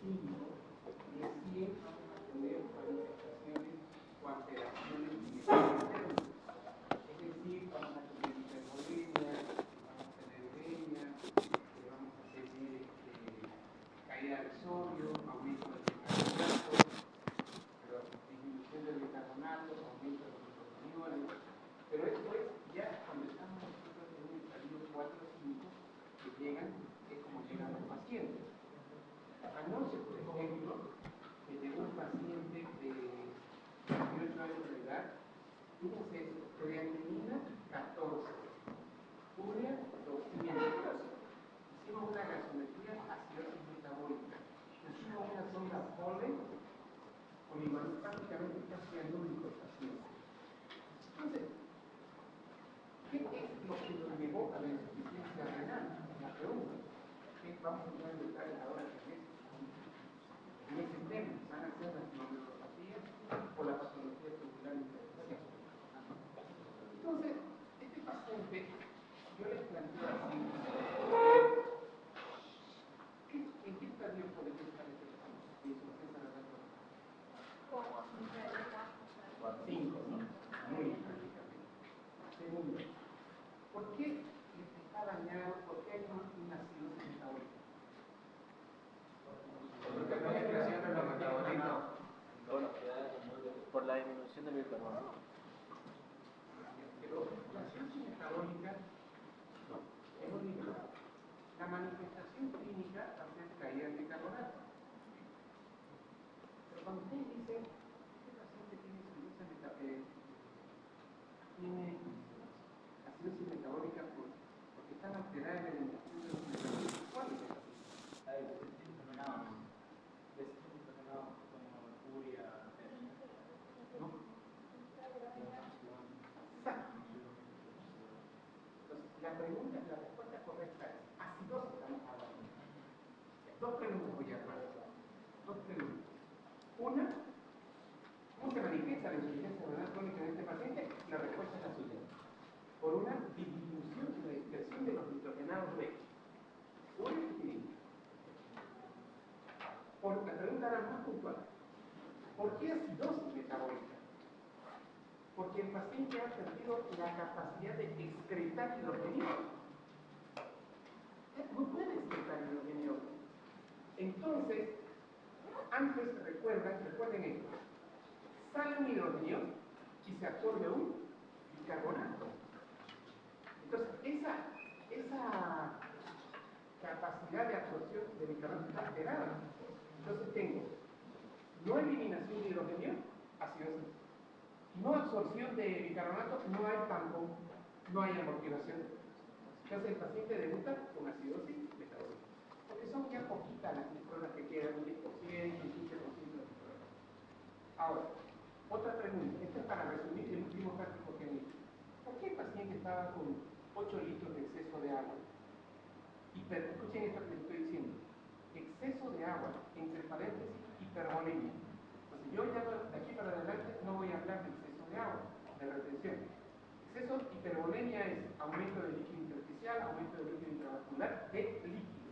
y recién vamos a tener manifestaciones o alteraciones en el sistema. Es decir, vamos a tener hipervolemia, vamos a tener edemia, vamos a tener caída del sodio, aumento del bicarbonato, disminución del bicarbonato, aumento de los glucosionioles. Pero esto es ya cuando estamos nosotros en el estadio 4 o 5 que llegan, es como llegan los pacientes. Anoche, por ejemplo, me llegó un paciente de 18 años de edad, fíjense eso, creatinina 14, urea 200. Hicimos una gasometría acidosis metabólica, hicimos una sonda polen con igual prácticamente casi anúlico el paciente. Entonces, ¿qué es lo que nos llevó a la insuficiencia renal? La pregunta. Vamos a entrar en detalles ahora en ese tema. Van a ser las glomerulopatías o la patología tubular intersticial. Entonces, este paciente, yo les planteo así, ¿en qué estadio podemos estar este paciente? ¿De insuficiencia renal crónica? 5, ¿no? Muy prácticamente. Segundo, ¿por qué les está dañado? ¿Por qué hay una acidosis metabólica? Porque no hay creación de los metabolitos. Por la disminución del bicarbonato. Pero la acidosis metabólica es un libro. La manifestación clínica va a ser caída del bicarbonato. Pero cuando ustedes dicen, este paciente tiene acidosis metabólica porque están alteradas en la eliminación de los metabolitos, ¿cuál es esa? La pregunta, la respuesta correcta es acidosis estamos hablando. Dos preguntas voy a hacer. Dos preguntas. Una, ¿cómo se manifiesta la insuficiencia renal crónica en este paciente? La respuesta es la siguiente. Por una disminución de la dispersión de los nitrogenados B. Una y por la pregunta era más puntual. ¿Por qué acidosis metabólica? Porque el paciente ha perdido la capacidad de excretar hidrogenio. No puede excretar hidrogenio. Entonces, antes recuerden esto. Sale un hidrogenio y se absorbe un bicarbonato. Entonces, esa capacidad de absorción de bicarbonato está alterada. Entonces tengo no eliminación de hidrogenio, acidosis. No absorción de bicarbonato, no hay tampón, no hay amortiguación. Entonces el paciente debuta con acidosis metabólica. Porque son ya poquitas las micronas que quedan, un 10%, un 15% de micronas. Ahora, otra pregunta. Esta es para resumir el último práctico que he hecho. ¿Por qué el paciente estaba con 8 litros de exceso de agua? Escuchen esto que les estoy diciendo. Exceso de agua, entre paréntesis, hipervolemia. Entonces yo ya de aquí para adelante no voy a hablar de exceso de agua, de retención. Exceso de hipervolemia es aumento del líquido intersticial, aumento del líquido intravascular de líquido.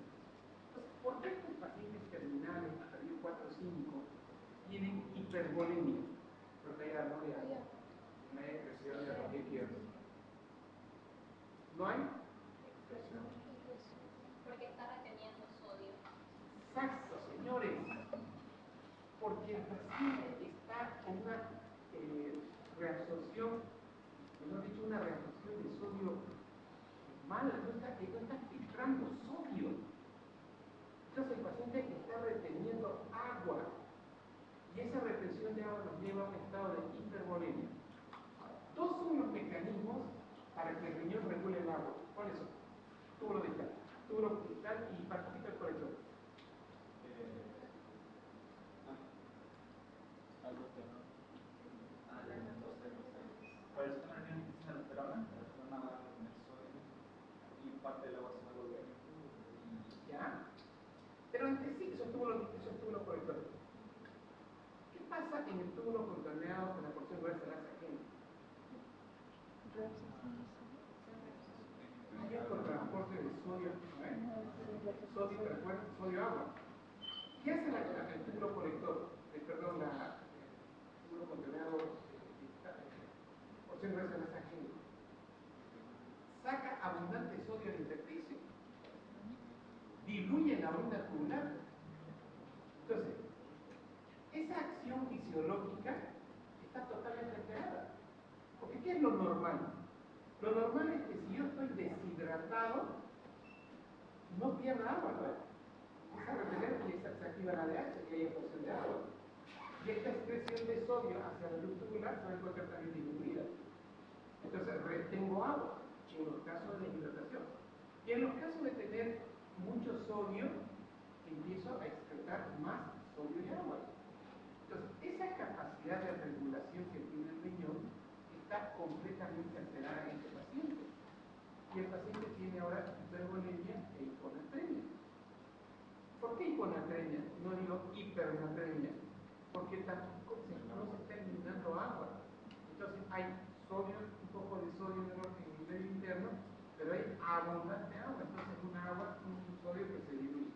Entonces, ¿por qué estos pacientes terminales, estadio 4 o 5, tienen hipervolemia? Porque hay armonía, no hay excreción de los líquidos. ¿No hay? Excreción. Porque está reteniendo sodio. Exacto, señores. Porque el paciente está con una reabsorción, mejor dicho, una reabsorción de sodio mala, no está filtrando sodio. Entonces el paciente está reteniendo agua. Y esa retención de agua nos lleva a un estado de hipervolemia. Dos son los mecanismos para que el riñón regule el agua. ¿Cuáles son? Túbulo distal y partito del colector. Para eso también necesitan la aldosterona va a retener sodio y parte del agua se va a volver. ¿Ya? Pero entre sí, esos túbulos colectores. ¿Qué pasa en el túbulo contaminado con la porción gruesa de la sangre? Hay otro transporte de sodio, sodio agua. ¿Qué hace el túbulo colector? Perdón, el túbulo contenedor porción gruesa de masa química. Saca abundante sodio en la intersticio, diluye la orina tubular. Entonces, esa acción fisiológica está totalmente alterada. Porque ¿qué es lo normal? Lo normal es que si yo estoy deshidratado, no pierda agua, ¿no? Empieza a retener y se activa la ADH y hay absorción de agua. Y esta excreción de sodio hacia la luz tubular se va a encontrar también disminuida. Entonces retengo agua en los casos de deshidratación. Y en los casos de tener mucho sodio, empiezo a excretar más sodio y agua. Entonces, esa capacidad de regulación que tiene el riñón está completamente alterada en este paciente. Y el paciente tiene ahora hipervolemia e hiponatremia. ¿Por qué hiponatremia? No digo hipernatremia, porque tampoco no se está eliminando agua. Entonces hay sodio, un poco de sodio en el medio interno, pero hay abundante agua, entonces un sodio que se diluye.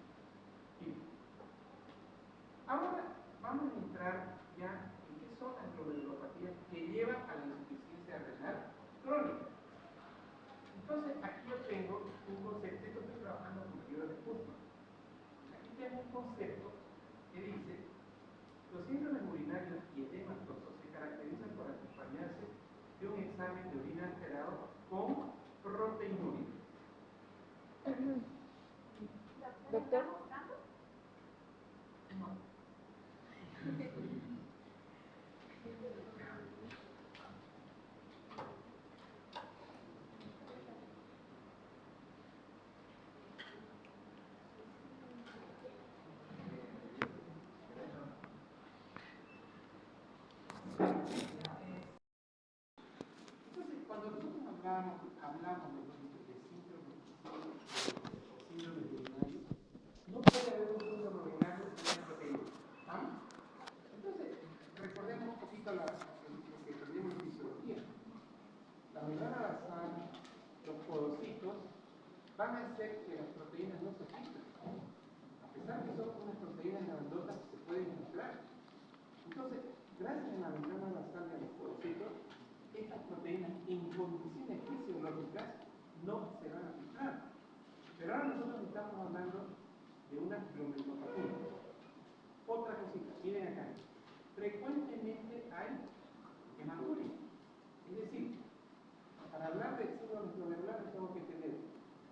Bien. Ahora vamos a entrar ya en qué son las glomerulopatías que llevan a la insuficiencia renal crónica. Entonces aquí yo tengo un concepto, estoy trabajando con el libro de Putman. Aquí tengo un concepto que dice: los síndromes urinarios y edematosos se caracterizan por acompañarse de un examen de orina alterado con proteinuria. Doctor. No. Entonces, cuando nosotros hablamos de síndromes urinarios, no puede haber un síndrome urinario sin una proteína. ¿Vamos? Entonces, recordemos un poquito lo que aprendimos en fisiología. La membrana basal, los podocitos, van a hacer que las proteínas no se filtren. A pesar que son unas proteínas grandotas que se pueden filtrar. Entonces, gracias a la membrana basal de los podocitos, estas proteínas en condiciones fisiológicas no se van a filtrar. Pero ahora nosotros estamos hablando de una glomerulopatía. Otra cosita, miren acá. Frecuentemente hay hematuria. Es decir, para hablar de síndrome glomerular tengo que tener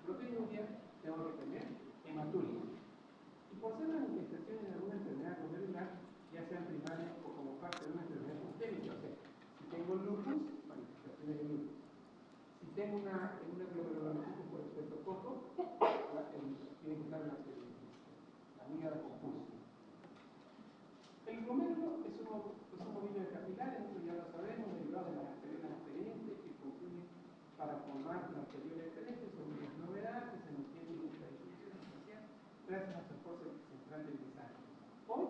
proteinuria, tengo que tener hematuria. Y por ser manifestaciones de alguna enfermedad glomerular, ya sean primarias o como parte de una enfermedad sistémica, o sea, si tengo lupus, manifestaciones de lupus. Si tengo una glomerulonefritis por estreptococo, tiene que estar la amiga de compulso. El glomérulo es un ovillo de capilares, esto ya lo sabemos, derivado de las arterias adherentes que concluyen para formar la arteriola adherente, son unas novedades que se nos tiene mucha distribución espacial gracias al transporte central del mensaje. Hoy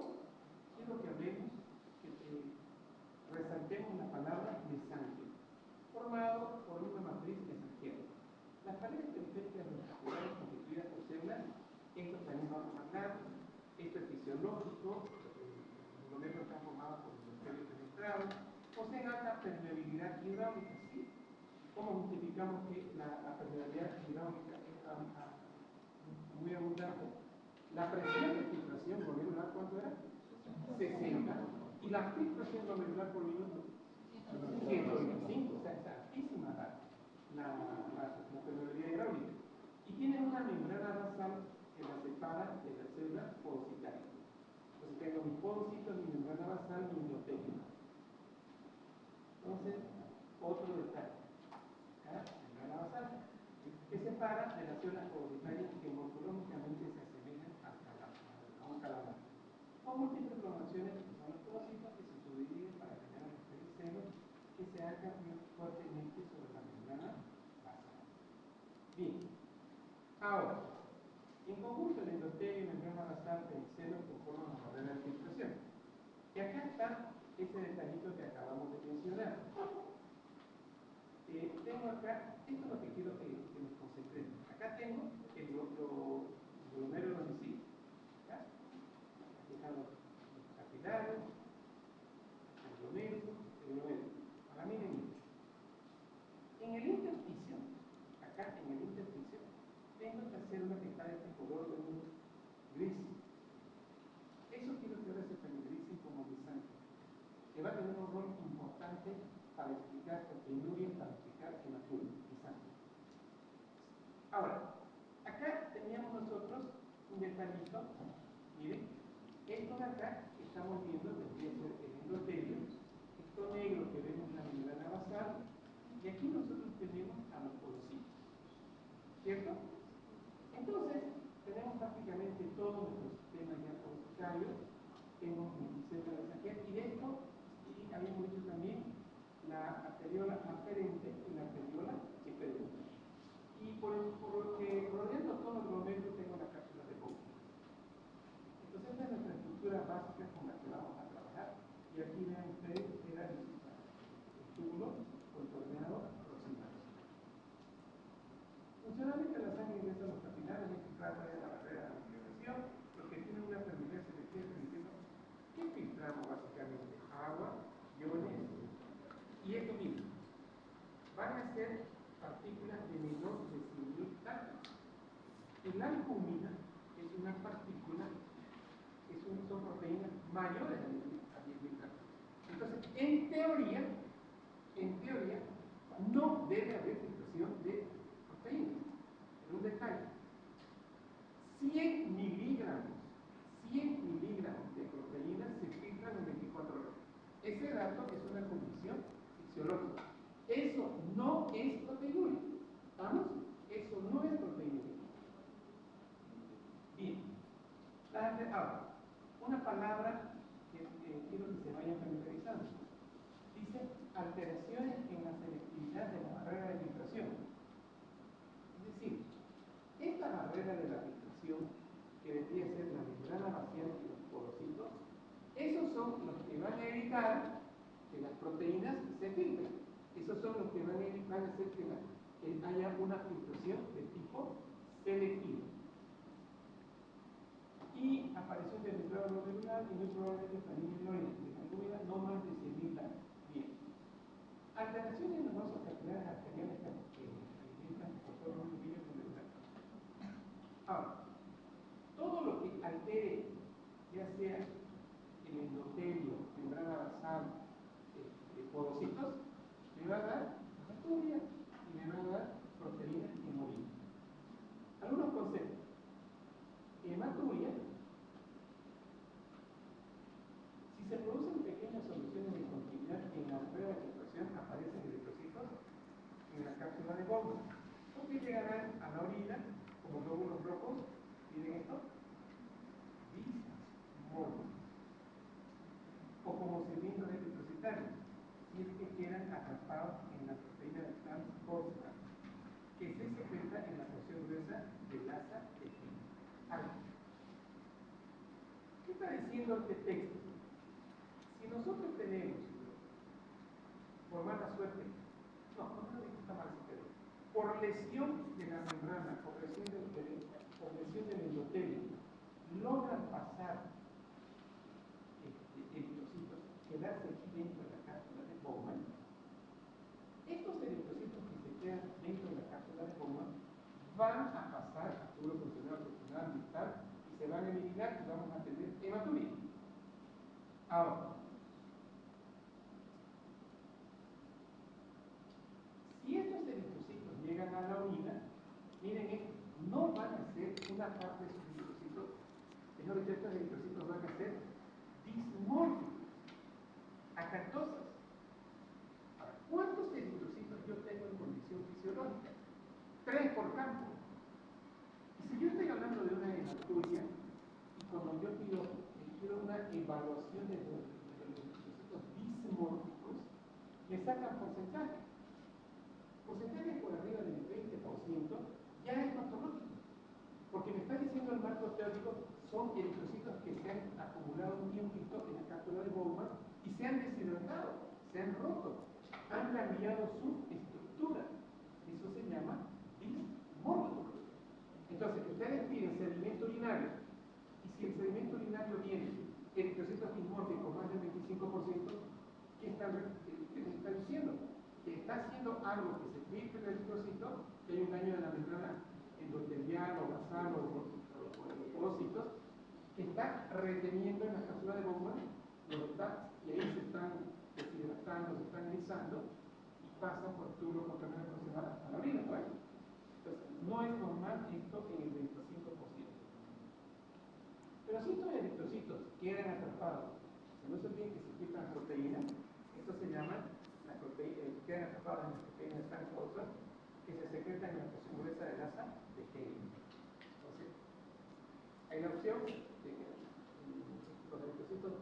quiero que hablemos, que resaltemos la palabra mesanquio, formado por una matriz mesanquiana. Las paredes periféricas ventriculares constituidas por células, esto también vamos a hablar, esto es fisiológico, los glomérulos están formados por el endotelio penetrado, poseen alta permeabilidad hidráulica, ¿sí? ¿Cómo justificamos que la permeabilidad hidráulica es muy abundante? La presión de filtración glomerular, ¿cuánto era? 60. ¿Y la filtración glomerular por minuto? 125, o sea, es altísima la permeabilidad hidráulica. Y tiene una membrana basal que la separa de la célula podocitaria. Entonces tengo mis podocitos, mi membrana basal, mi endotelio. Entonces, otro detalle. Membrana basal que separa de las células podocitarias que morfológicamente se asemejan a un calamar. Con múltiples formaciones que son los podocitos que se subdividen para generar los pericelos que se arcan fuertemente sobre la membrana basal. Bien, ahora, en conjunto el endotelio, membrana basal, pericelos conforman la barrera de filtración. Y acá está ese detallito que acabamos de mencionar. Tengo acá, esto es lo que quiero que nos concentremos. Acá tengo el glomérulo en sí. célula que está de este color de un gris. Eso quiero que ahora se familiaricen como guisante, que va a tener un rol importante para explicar proteinuria, para explicar hematura, guisante. Ahora, acá teníamos nosotros un detallito, miren, esto de acá que estamos viendo debería ser el endotelio, esto negro que vemos en la membrana basal, y aquí nosotros tenemos a los porocitos, ¿cierto? Entonces, tenemos prácticamente todo nuestro sistema ya porositario, tenemos multicélulas aquí, y de esto, y habíamos dicho también la arteriola aferente y la arteriola eferente. Y rodeando todo el glomérulo tengo la cápsula de Bowman. Entonces, esta es nuestra estructura básica con la que vamos a trabajar. Y aquí ven ustedes, era el túbulo contorneado proximal. Funcionalmente, la sangre ingresa a los capilares y filtrada de la barrera de alimentación, los que tienen una permeabilidad selectiva permitiendo que filtramos básicamente agua, iones, y esto mismo. Van a ser partículas de menor de 100.000 tactos. La albúmina es una partícula, son proteínas mayores a 10.000 tactos. Entonces, en teoría, no debe haber filtración de proteínas. Pero un detalle, 100 miligramos de proteínas se filtran en 24 horas. Ese dato es una condición fisiológica. Eso no es proteinuria. ¿Estamos? Eso no es proteinuria. Bien. Ahora, una palabra que quiero que se vayan familiarizando. Dice alteraciones en la selectividad de la barrera de filtración. Es decir, esta barrera de la filtración, que vendría a ser la membrana facial y los porocitos, esos son los que van a evitar que las proteínas se filtren. Esos son los que van a hacer que haya una filtración de tipo selectivo. Y aparición de filtrado glomerular y muy probablemente también de no más de 100.000 años. Bien. Alteraciones en los vasos capilares arteriales que alimentan por todo el vídeo glomerular. Ahora, todo lo que altere, ya sea el endotelio, membrana basal, porocitos, me va a dar hematuria y me va a dar proteínas hemolíticas. Algunos conceptos. Hematuria, si se producen pequeñas soluciones de continuidad en la barrera de filtración, aparecen eritrocitos en la cápsula de Bowman, porque llegarán a la orina como glóbulos rojos. ¿Miren esto? Bismol. O como cilindros eritrocitarios, si es que quedan atrapados en la proteína de transporta, que se secreta en la porción gruesa del asa de algo. ¿Qué está diciendo este texto? Si nosotros tenemos, por mala suerte, no digo que está mal, por lesión de la membrana, por lesión del endotelio, logran pasar eritrocitos, quedarse aquí dentro de la cápsula de Bowman. Estos eritrocitos que se quedan dentro de la cápsula de Bowman van a pasar a túbulo funcional proximal distal y se van a eliminar y vamos a tener hematuria. Ahora, si estos eritrocitos llegan a la orina, miren esto, no van a ser una parte de sus eritrocitos, sino que estos eritrocitos van a ser dismórficos, acantosas. Ahora, ¿cuántos eritrocitos yo tengo en condición fisiológica? 3 por campo. Y si yo estoy hablando de una hematuria, y cuando yo quiero una evaluación de los eritrocitos dismórficos, me sacan porcentaje. Porcentaje por arriba del 20% ya es patológico. Porque me está diciendo el marco teórico, son eritrocitos que se han acumulado un tiempito en la cápsula de Bowman y se han deshidratado, se han roto, han cambiado su estructura. Eso se llama dismórfico. Entonces, ustedes piden sedimento urinario, y si el sedimento urinario viene eritrocitos dismórficos más del 25%, ¿qué está diciendo? Que está haciendo algo que se filtre el eritrocito, que hay un daño de la membrana endotelial o basal o ósitos que está reteniendo en la cápsula de Bowman y ahí se están deshidratando, se están lisando y pasan por tubo contenedor funcional hasta la orina, ¿no? Entonces, no es normal esto en el 25%. Pero si estos eritrocitos quedan atrapados, no se olviden que circuitan proteínas, esto se llama quedan atrapadas en las proteínas transportadas que se secretan en la porción gruesa de grasa de Henle. Entonces, hay la opción de que los eritrocitos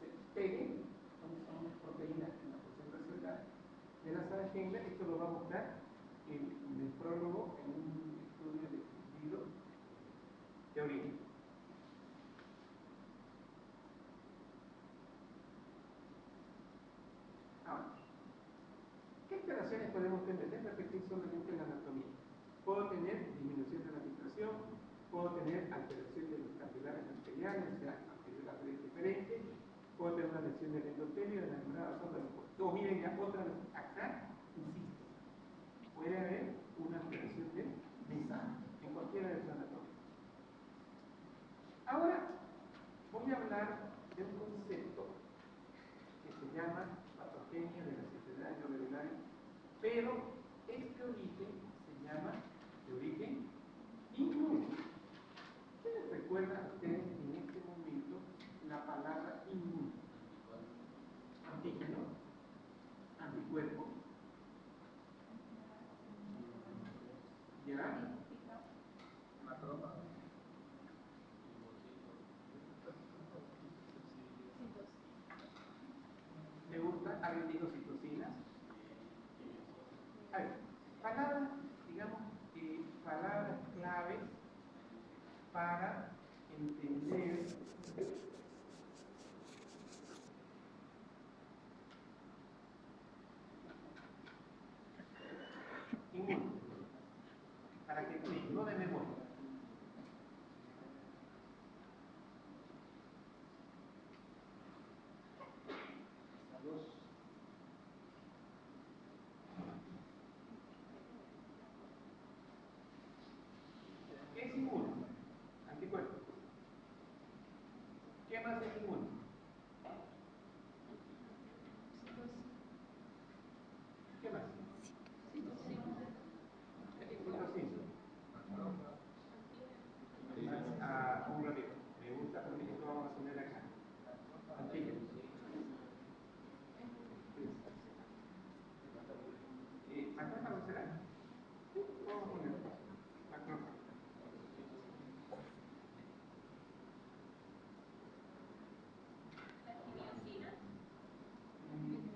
se peguen, son proteínas en la porción gruesa de grasa de Henle. Esto lo va a mostrar en el prólogo en un estudio de libro de orina. Ahora, ¿qué alteraciones podemos tener? Déjenme repetir solamente la anatomía. Puedo tener disminución de la filtración, puedo tener alteración de los capilares arteriales, o sea, arterial diferente, puedo tener una lesión del endotelio, de la membrana basal de los poros. O miren ya otra vez, acá, insisto, puede haber una alteración de mesa en cualquiera de sus anatomías. Ahora, voy a hablar de un concepto que se llama patogenia de las enfermedades glomerulares, pero este origen se llama de origen inmune. ¿Qué les recuerda a ustedes en este momento la palabra inmune? Antígeno, anticuerpo, ¿ya? ¿Le gusta? ¿Alguien dijo citocinas? A ver, palabras, digamos, palabras claves para entender inmune, para que no de memoria. ¿Qué es inmune? Anticuerpos. ¿Qué más es inmune? ¿Qué más? Un ratito. Me gusta, pero esto vamos a poner acá. Antígenos. ¿Macrófago será? Sí, vamos a poner macrófago.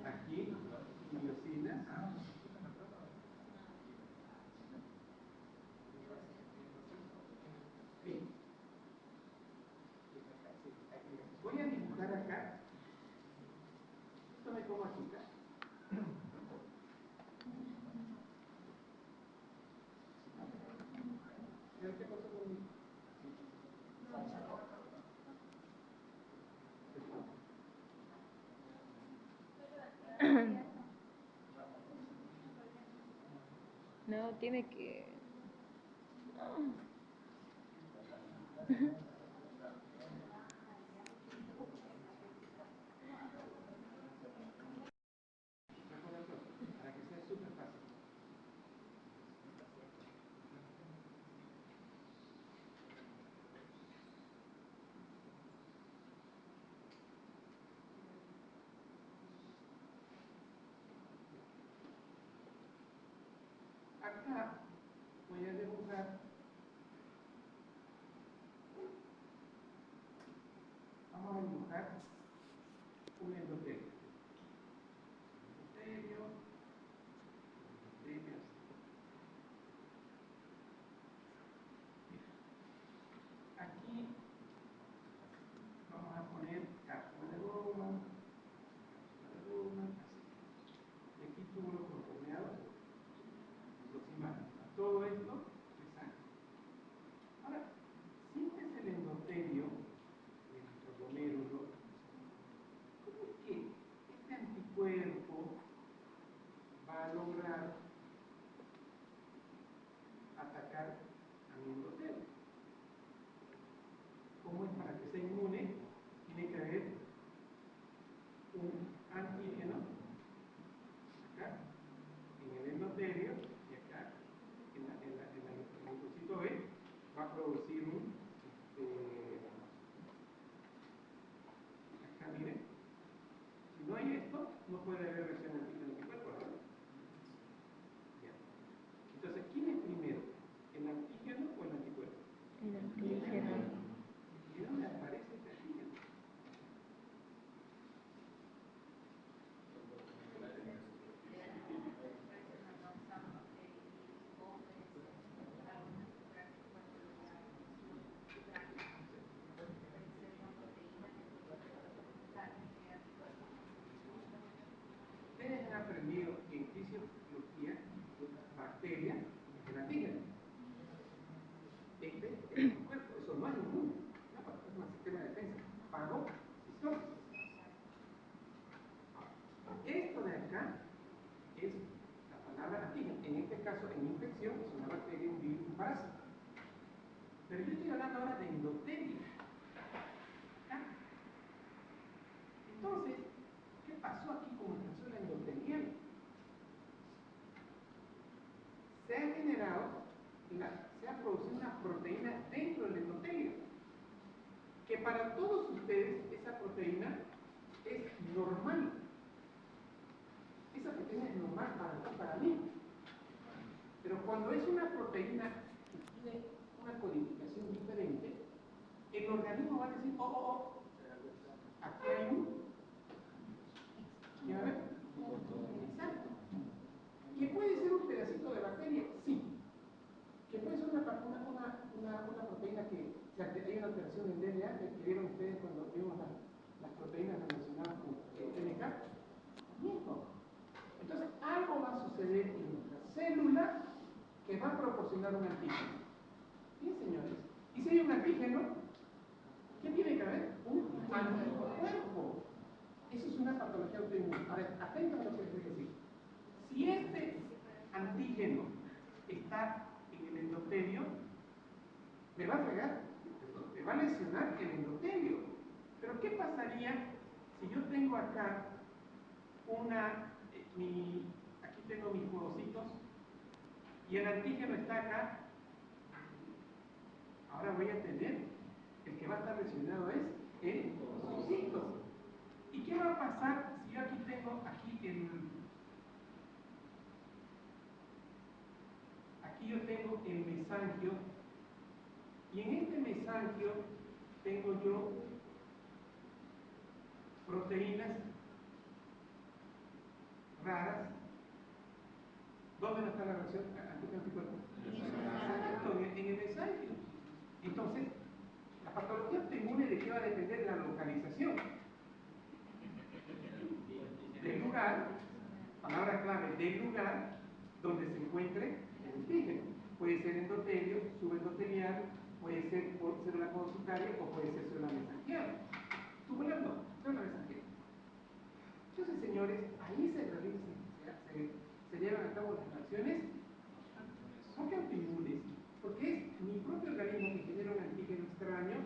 Aquí, miocinas. Bien. Voy a dibujar acá. Esto me pongo aquí. ¿Qué pasó conmigo? No, tiene que... Para que sea súper fácil. Acá voy a dibujar, vamos a dibujar un endotelio. Endotelio, endotelio. Aquí vamos a poner cápsula de Bowman, así. Y aquí túbulo contorneado proximal. Todo esto es sangre. no puede haber reacción antígeno-anticuerpo, ¿verdad? Bien. Entonces, ¿quién es primero? ¿El antígeno o el anticuerpo? El antígeno. ¿Y dónde aparece este antígeno? Ustedes han aprendido en fisiología, bacteria, el antígeno. Este es el cuerpo, eso no es inmune, no, es un sistema de defensa, fagocitosis. Esto de acá es la palabra antígeno, en este caso en infección es una bacteria, un virus, un parásito. Pero yo estoy hablando ahora de endotelio. ¿Acá? Entonces, ¿qué pasó aquí con el proceso endotelial? Se ha generado, se ha producido una proteína dentro del endotelio, que para todos ustedes esa proteína es normal. Esa proteína es normal para mí. Pero cuando es una proteína que tiene una codificación diferente, el organismo va a decir, oh, aquí hay un... ¿Quién va a ver? Exacto. ¿Que puede ser un pedacito de bacteria? Sí. ¿Que puede ser una proteína que hay una alteración en DNA que vieron ustedes cuando vimos las proteínas relacionadas con el TNK? Mismo. Entonces, algo va a suceder en nuestra célula que va a proporcionar un antígeno. Bien, señores. Y si hay un antígeno, ¿qué tiene que haber? Un anticuerpo. Eso es una patología autoinmune. A ver, atentos a lo que les voy a decir. Si este antígeno está en el endotelio, me va a fregar, me va a lesionar el endotelio. Pero ¿qué pasaría si yo tengo acá aquí tengo mis huevocitos y el antígeno está acá? Ahora voy a tener, el que va a estar lesionado es el ovocito. ¿Y qué va a pasar si yo aquí tengo, aquí yo tengo el mesangio, y en este mesangio tengo yo proteínas raras? ¿Dónde no está la reacción antígeno-anticuerpo? Exacto, en el mesangio. Entonces, la patología autoinmune, ¿de qué va a depender? De la localización del lugar, palabra clave, del lugar donde se encuentre el antígeno. Puede ser endotelio, subendotelial, puede ser célula consultaria o puede ser célula mesangial. Tubular no, célula mesangial. Entonces, señores, ahí se llevan a cabo las reacciones. ¿Por qué autoinmunes? Porque es mi propio organismo que genera un antígeno extraño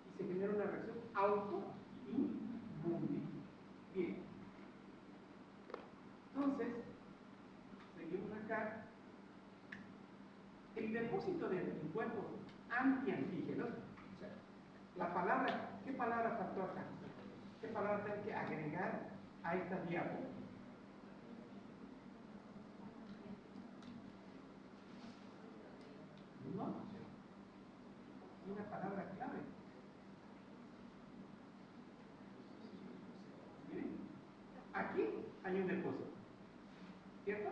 y se genera una reacción autoinmune. Bien. Entonces, seguimos acá. El depósito de anticuerpos antiantígenos, o sea, la palabra, ¿qué palabra faltó acá? ¿Qué palabra tengo que agregar a esta diapo? No, una palabra clave. Miren, aquí hay un depósito, ¿cierto?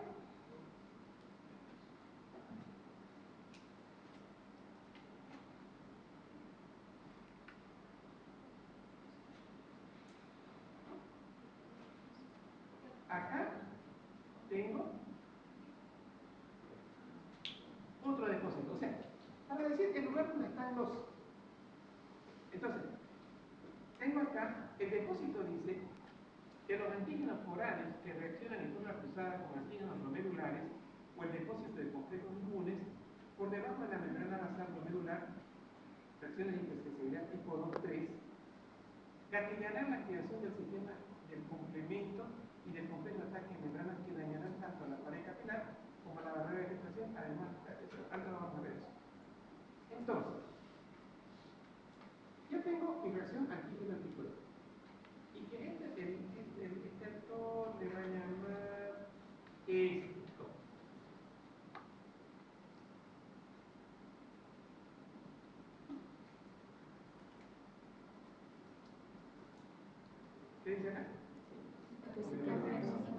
Acá tengo otro depósito, o sea, para decir el lugar donde están los... Entonces, tengo acá, el depósito dice que los antígenos forales que reaccionan en forma cruzada con antígenos glomérulares o el depósito de complejos inmunes por debajo de la membrana basal glomerular, reacciones de hipersensibilidad tipo 2-3, gatillarán la activación del sistema del complemento y del complejo de ataque en membranas que dañarán tanto a la pared capilar como a la barrera de vegetación, además algo vamos a ver eso. Entonces, yo tengo mi reacción antígeno-anticuerpo y que este actor dice acá?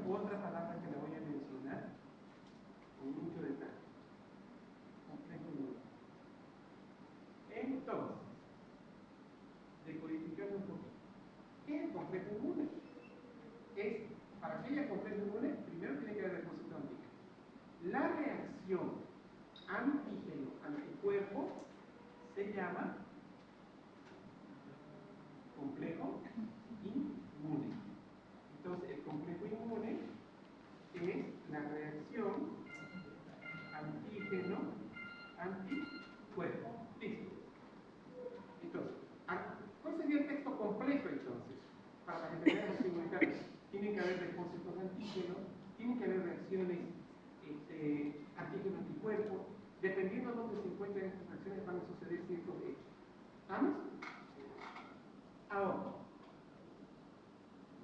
Otra palabra que le voy a mencionar con mucho detalle. Complejo inmune. Entonces, decodificando un poquito. ¿Qué es el complejo inmune? Para que haya complejo inmune, primero tiene que haber depósito antígeno. La reacción antígeno-anticuerpo se llama complejo inmune. Entonces, el complejo inmune es la reacción antígeno-anticuerpo. Listo. Entonces, ¿cuál sería el texto completo entonces? Para las enfermedades inmunitarias. Tienen que haber depósitos de antígenos, tienen que haber reacciones antígeno-anticuerpo. Dependiendo de dónde se encuentren estas reacciones, van a suceder ciertos hechos. ¿Estamos? Ahora,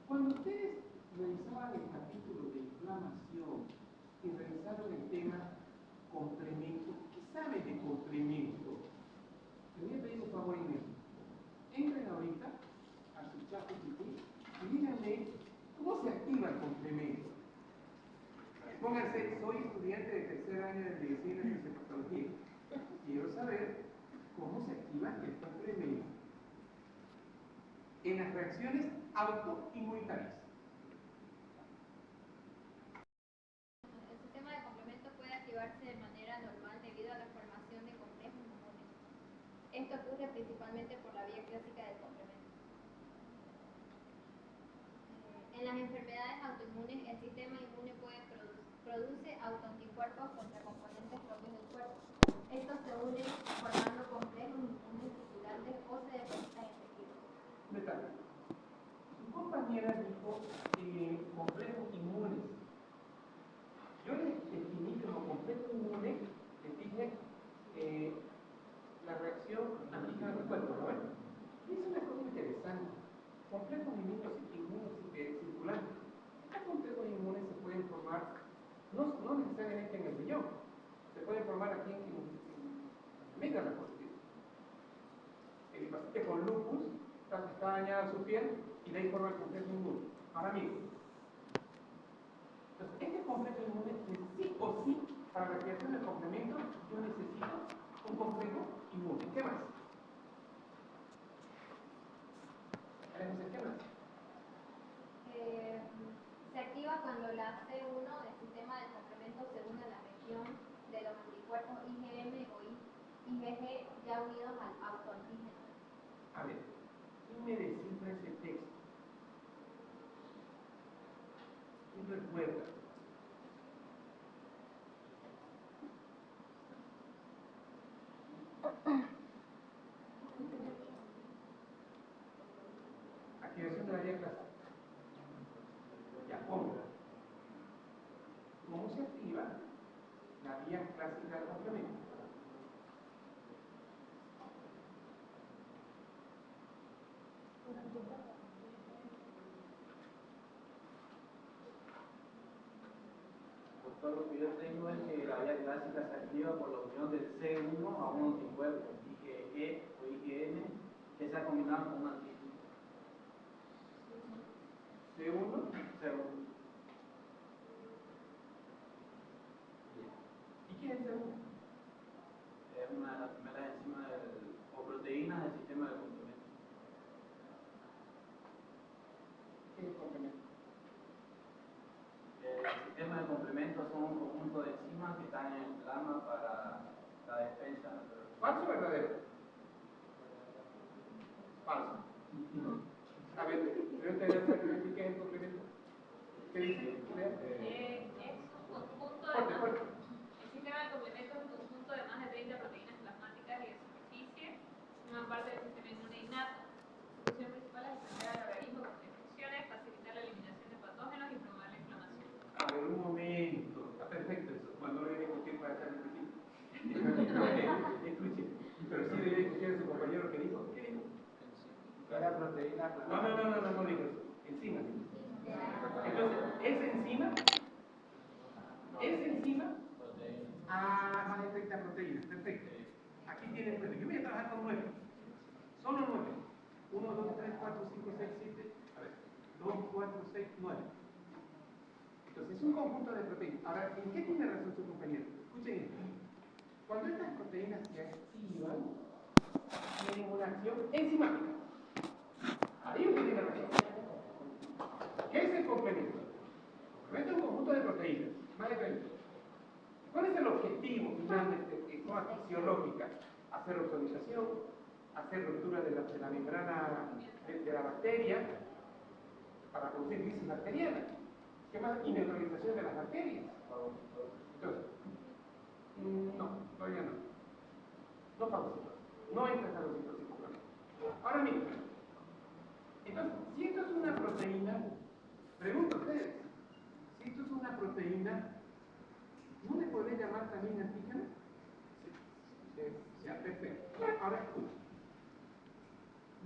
cuando ustedes revisaban el capítulo de inflamación y revisaron el tema complemento, ¿qué saben de complemento? Les voy a pedir un favor inmenso. Entren ahorita a su chat y díganme cómo se activa el complemento. Pónganse, soy estudiante de tercer año de medicina y fisiopatología. Quiero saber cómo se activa el complemento en las reacciones autoinmunitarias. El sistema de complemento puede activarse de manera normal debido a la formación de complejos inmunes. Esto ocurre principalmente por la vía clásica del complemento. En las enfermedades autoinmunes, el sistema inmune produce autoanticuerpos contra componentes propios del cuerpo. Estos se unen formando complejos inmunes circulantes o se depositan en tejidos. Detalle. Tu compañera dijo complejos inmunes. Yo les definí como complejo inmune, les dije la reacción antígena del cuerpo, ¿no ven? Y es una cosa interesante. Complejos inmunes circulantes. Estos complejos inmunes se pueden formar, no necesariamente en el riñón, se pueden formar aquí en la amígdala, por ejemplo. El paciente con lupus está dañada su piel y de ahí forma el complejo inmune. Para mí. Entonces, este complejo inmune, sí o sí, para la creación del complemento, yo necesito un complejo inmune. ¿Qué más? ¿Qué más? Se activa cuando la C1 del sistema del complemento se une a la región de los anticuerpos IgM o IgG ya unidos al autoantígeno. A ver, ¿quién me descifra ese texto? ¿Quién recuerda? Activación de la vía clásica. Ya, ¿cómo? ¿Cómo se activa la vía clásica del complemento? Doctor, lo que yo tengo es que la vía clásica se activa por la unión del C1 a un anticuerpo, IgE o IgM, que se ha combinado con un antígeno. C1. ¿Y qué es el C1? Es una de las primeras enzimas o proteínas del sistema de complemento. ¿Qué es el complemento? El sistema de complemento son un conjunto de enzimas que están en el plasma para la defensa natural. ¿Falso o verdadero? Falso. A ver, ¿pero te das cuenta qué es el complemento? ¿Qué dice? Es un conjunto de Fuerte. El sistema de complemento es un conjunto de más de 30 proteínas plasmáticas y de superficie, forman parte del sistema inmune innato. Su función principal es defender al organismo contra infecciones, facilitar la eliminación de patógenos y promover la inflamación. A ver, un momento. Está perfecto eso. Cuando lo voy a discutir para echarle un poquito. Escuche. Pero sí debía escuchar a su compañero que dijo. ¿Qué dijo? Cada proteína. No dijo eso. Enzima. Entonces, ¿es enzima? Más de 30 proteínas. Perfecto. Aquí tienen 9. Yo voy a trabajar con 9. Solo 9. 1, 2, 3, 4, 5, 6, 7. A ver. 2, Ahora, ¿en qué tiene razón su compañero? Escuchen esto. Cuando estas proteínas se activan, tienen una acción enzimática. Ahí usted tiene razón. ¿Qué es el complemento? El complemento es un conjunto de proteínas, más de 30. ¿Cuál es el objetivo finalmente en forma fisiológica? Hacer oxonización, hacer ruptura de la membrana de la bacteria para producir lisis bacteriana. ¿Qué más? Y neutralización de las bacterias. Entonces, no, todavía no. No fagocitosis. No entra en fagocitosis. Ahora mismo. Entonces, si esto es una proteína, pregunto a ustedes, si esto es una proteína, ¿no le podría llamar también antígeno? Sí. Ya, perfecto. Ahora escucha.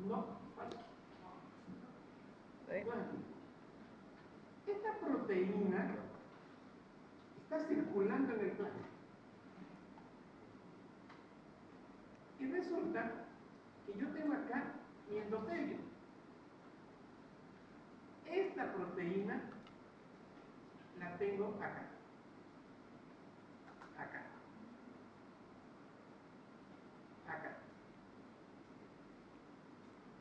No, vale. Bueno, esta proteína está circulando en el plasma. Y resulta que yo tengo acá mi endotelio. Esta proteína la tengo acá. Acá. Acá.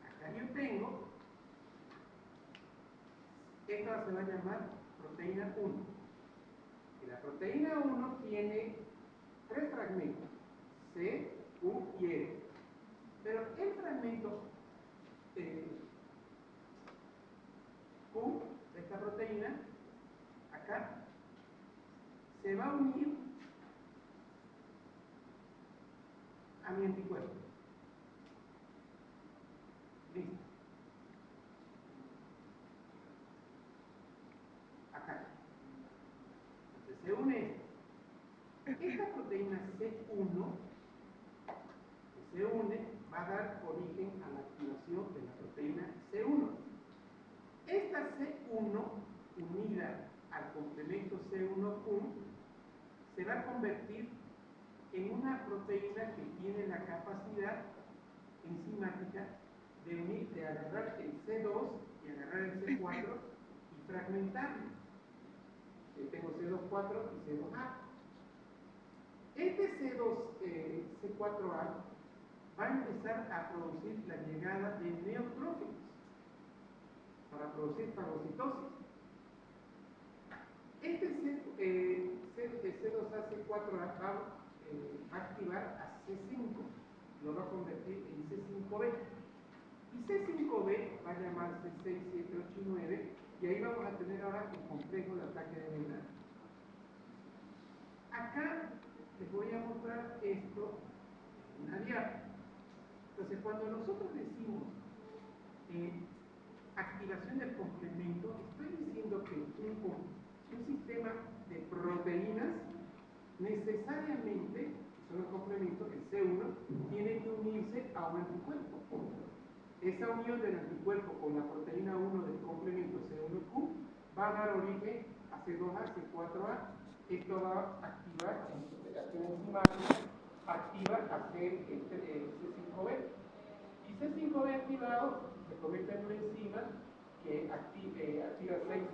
Acá yo tengo, esta se va a llamar proteína 1. Y la proteína 1 tiene 3 fragmentos, C, U y R. Pero el fragmento Q de esta proteína, acá, se va a unir a mi anticuerpo. Listo. Acá. Entonces se une esta proteína C1, que se une, va a dar origen a la activación de la proteína C1. Esta C1 unida al complemento C1Q se va a convertir en una proteína que tiene la capacidad enzimática de unir, de agarrar el C2 y agarrar el C4 y fragmentarlo. Tengo C2,4 y C2A. Este C4A va a empezar a producir la llegada de neutrófilos para producir fagocitosis. Este C2A, C4A va a activar a C5, lo va a convertir en C5b. Y C5b va a llamarse 6, 7, 8 y 9, y ahí vamos a tener ahora el complejo de ataque de membrana. Acá les voy a mostrar esto en una diapositiva. Entonces, cuando nosotros decimos activación del complemento, estoy diciendo que un sistema de proteínas necesariamente, son los complementos, el C1, tiene que unirse a un anticuerpo. Esa unión del anticuerpo con la proteína 1 del complemento C1Q va a dar origen a C2A, C4A. Esto va a activar en su reacción enzimática, activa a C5b. Y C5b activado se convierte en una enzima que activa 6,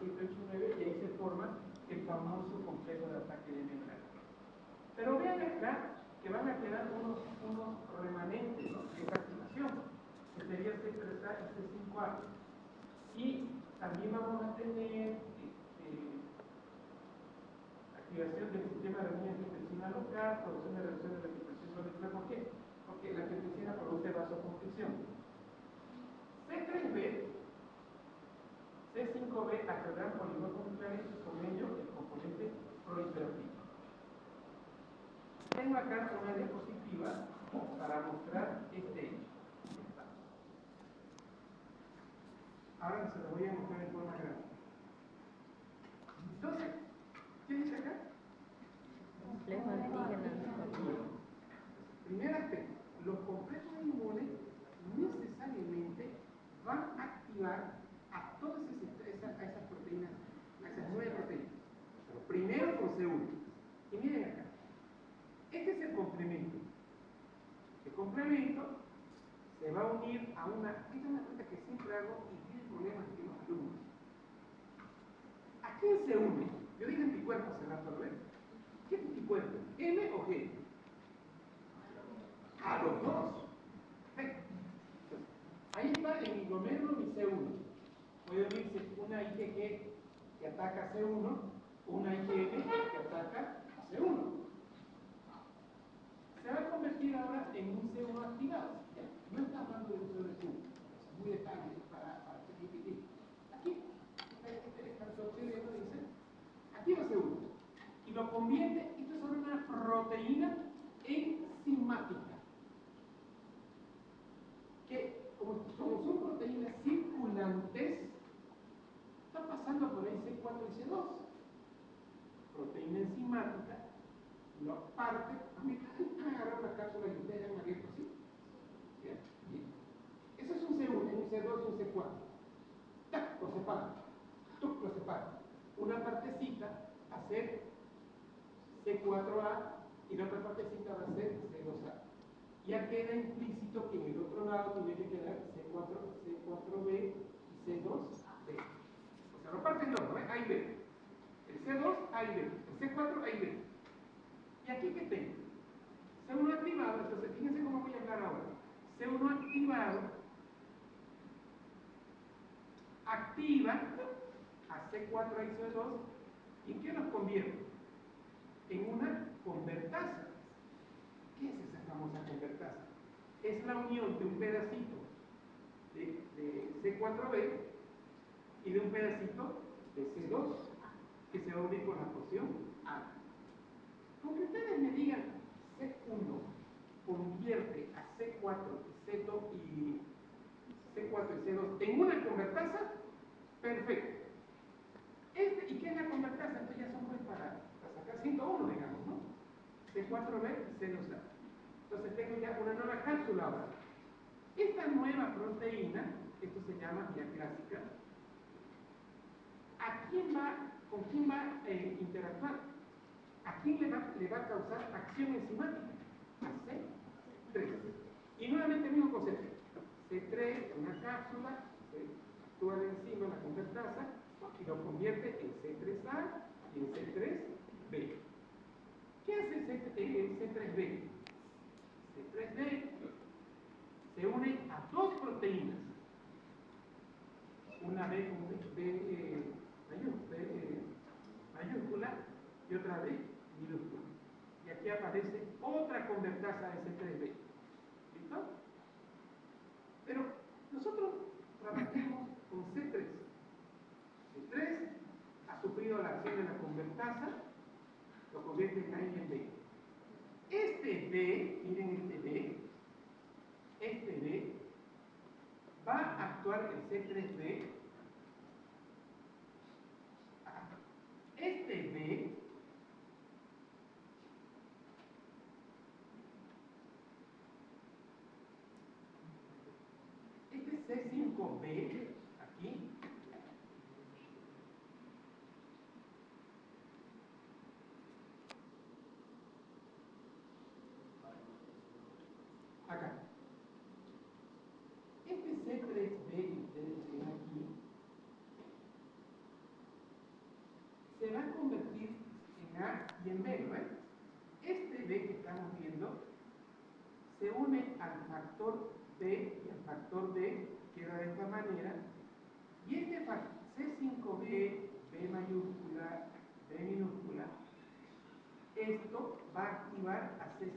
7, 8 y 9, y ahí se forma el famoso complejo de ataque de membrana. Pero vean acá que van a quedar unos remanentes, ¿no?, de esa activación, que sería C3A y C5A. Y también vamos a tener activación del sistema de angiotensina local, producción de reducción de la angiotensina molecular. ¿Por qué? Porque la angiotensina produce vasoconstricción. C3B, C5B aceleran polimorfos nucleares y con ello el componente prohiperactivo. Tengo acá una diapositiva para mostrar este hecho. Ahora se lo voy a mostrar en forma gráfica. Entonces, ¿qué dice acá? Complejo antígeno. Primer aspecto, los complejos inmunes necesariamente van a activar a todas esas proteínas, a esas 9 proteínas. Pero primero con C1. Y miren acá. Este es el complemento. El complemento se va a unir a una... Esta es una cosa que siempre hago y tiene problemas con los alumnos. ¿A quién se une? Yo dije anticuerpos hace rato, ¿lo ves? ¿Qué anticuerpo? ¿M o G? A los dos. Ahí está en mi glomérulo mi C1. Puede unirse una IgG que ataca a C1 o una IgM que ataca a C1. Se va a convertir ahora en un C1 activado. No está hablando de uso de Q, es muy detalle para chiquitín. Aquí, esta absorción dice, activa C1 y lo convierte, esto es una proteína enzimática. Que como son proteínas circulantes, está pasando por ahí C4 y C2. Proteína enzimática, lo parte, han agarrado una cápsula y ustedes han abierto así. Bien. Eso es un C1, un C2 y un C4. ¡Tac! Lo separa. ¡Tuc! Lo separa. Una partecita va a ser C4A y la otra partecita va a ser C2A. Ya queda implícito que en el otro lado tiene que quedar C4B y C2B. O sea, lo parten dos, ¿no? A y B. El C2, A y B. El C4, A y B. ¿Y aquí qué tengo? C1 activado, entonces fíjense cómo voy a hablar ahora. C1 activado activa a C4 y C2 y ¿qué nos convierte? En una convertasa. ¿Qué es esa famosa convertasa? Es la unión de un pedacito de C4B y de un pedacito de C2 que se va a unir con la porción A. Con que ustedes me digan C1 convierte a C4 y C2 en una convertasa, perfecto. ¿Y qué es la convertasa? Entonces ya son pues para sacar 101, digamos, ¿no? C4B y C2A. Entonces tengo ya una nueva cápsula ahora. Esta nueva proteína, esto se llama vía clásica, ¿con quién va a interactuar? ¿A quién le va a causar acción enzimática? A C3. Y nuevamente el mismo concepto. C3, una cápsula, se actúa de enzima la convertasa y lo convierte en C3A y en C3B. ¿Qué hace C3B? C3B se une a dos proteínas, una B mayúscula y otra B minúscula. Y aquí aparece otra convertasa de C3B. ¿Listo? Pero nosotros trabajamos con C3. C3 ha sufrido la acción de la convertasa, lo convierte en A y en B. Este B, miren este B, va a actuar el C3B. Este B C5B, aquí, acá. Este C3B que ustedes ven aquí se va a convertir en A y en B, ¿no es? Este B que estamos viendo se une al factor B y al factor D, queda de esta manera, y este C5B, B mayúscula, B minúscula, esto va a activar a C5,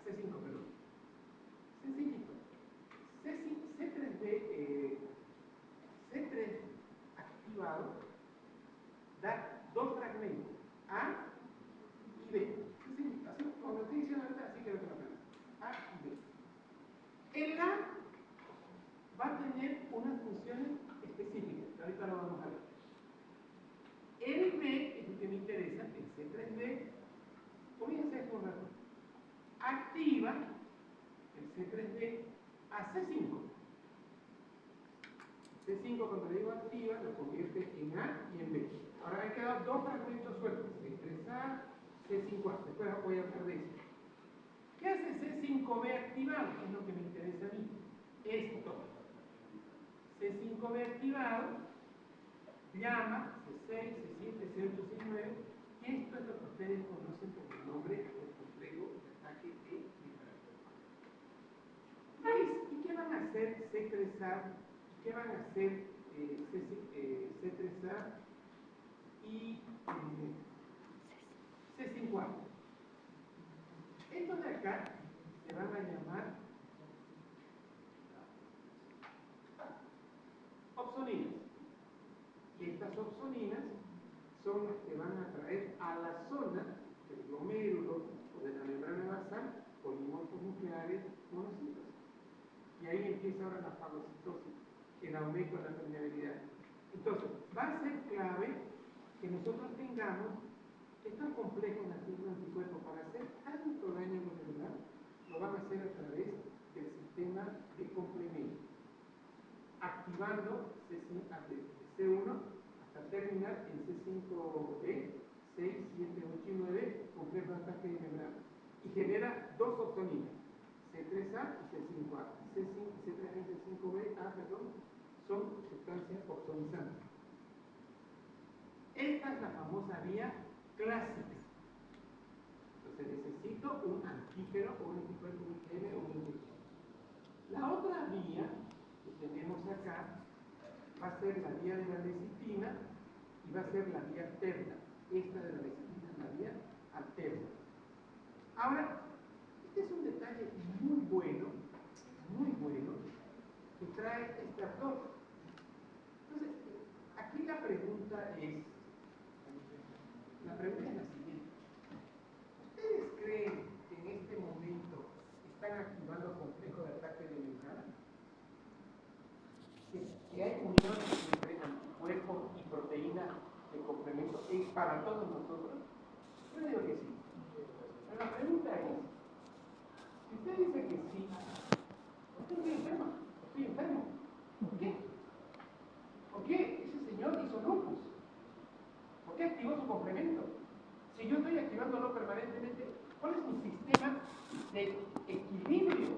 perdón. Sencillito. C3B, C3 activado, da dos fragmentos, A y B. Así como lo estoy diciendo ahorita, así quiero que lo aprendan. A y B. El A va a tener unas funciones específicas, que ahorita lo vamos a ver. El B, es lo que me interesa, el C3B, fíjense esto un rato, activa el C3B a C5. C5, cuando le digo activa, lo convierte en A y en B. Ahora han quedado dos fragmentos sueltos, C3A, C5A. Después voy a hablar de eso. ¿Qué hace C5B activado? Que es lo que me interesa a mí. Esto. C5B activado llama C6, C7, C869, y esto es lo que ustedes conocen por el nombre del complejo de ataque de libramiento. ¿Y qué van a hacer C3A? ¿Y qué van a hacer C3A y C5A? Estos de acá se van a llamar opsoninas. Y estas opsoninas son las que van a traer a la zona del glomérulo o de la membrana basal polimorfos nucleares monocitos. Y ahí empieza ahora la fagocitosis, el aumento de la permeabilidad. Entonces, va a ser clave que nosotros tengamos estos complejos de anticuerpos para hacer tanto daño molecular, lo van a hacer a través del sistema de complemento, activando C1 hasta terminar en C5b, 6, 7, 8 y 9, complejo de ataque de membrana. Y genera dos opsoninas, C3A y C5A. C3A y C5b, son sustancias opsonizantes. Esta es la famosa vía clásica. Entonces necesito un antígeno o un anticuerpo IgM o un inyección. La otra vía que tenemos acá va a ser la vía de la lecitina y va a ser la vía alterna. Esta de la lecitina es la vía alterna. Ahora, este es un detalle muy bueno, que trae estas dos. Entonces, aquí la pregunta es la siguiente. ¿Ustedes creen que en este momento están activando complejo de ataque de membrana? ¿Que hay uniones entre anticuerpos y proteína de complemento para todos nosotros? Yo digo que sí. Pero la pregunta es, si usted dice que sí, estoy enfermo. ¿Por qué? ¿Por qué ese señor hizo lupus? ¿Por qué activó su complemento? Si yo estoy activándolo permanentemente, ¿cuál es mi sistema de equilibrio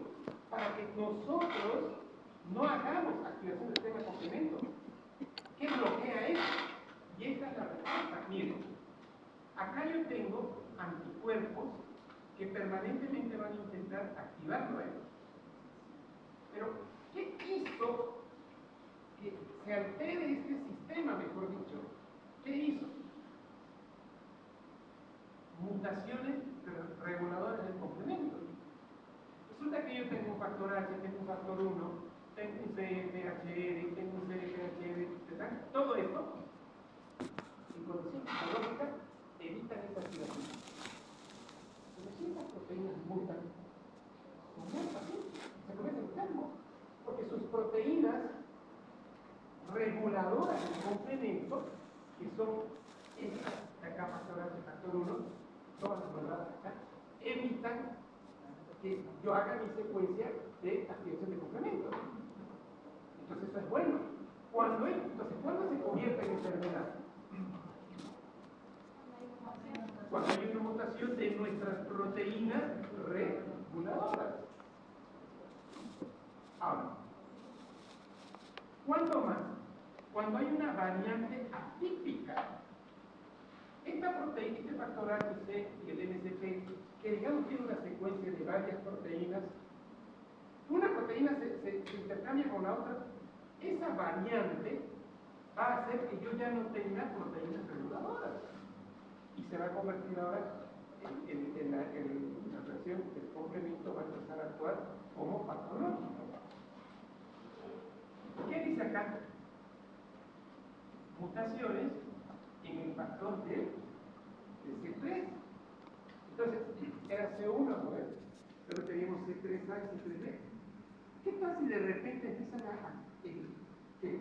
para que nosotros no hagamos activación del sistema de complemento? ¿Qué bloquea eso? Y esta es la respuesta. Miren, acá yo tengo anticuerpos que permanentemente van a intentar activarlo. Pero, ¿qué hizo que se altere este sistema, mejor dicho? ¿Qué hizo? Mutaciones reguladoras del complemento. Resulta que yo tengo un factor H, tengo un factor 1, tengo un CFHR, tengo un CFHR, ¿verdad? Todo esto, en condiciones fisiológicas, evitan esa activación. Pero si estas proteínas mutan, se convierte enfermo, porque sus proteínas reguladoras del complemento, que son estas de acá, factor H, factor 1, todas las reguladoras acá, evitan que yo haga mi secuencia de activación de complemento. Entonces eso es bueno. ¿Cuándo se convierte en enfermedad? Cuando hay una mutación de nuestras proteínas reguladoras. Ahora, ¿cuándo más? Cuando hay una variante atípica. Esta proteína, este factor HC y el NCP, que digamos tiene una secuencia de varias proteínas, una proteína se intercambia con la otra, esa variante va a hacer que yo ya no tenga proteínas reguladoras y se va a convertir ahora en la reacción del complemento, va a empezar a actuar como patológico. ¿Qué dice acá? Mutaciones en el factor de C3. Entonces, era C1, ¿no? Pero teníamos C3A y C3B. ¿Qué tal si de repente empiezan que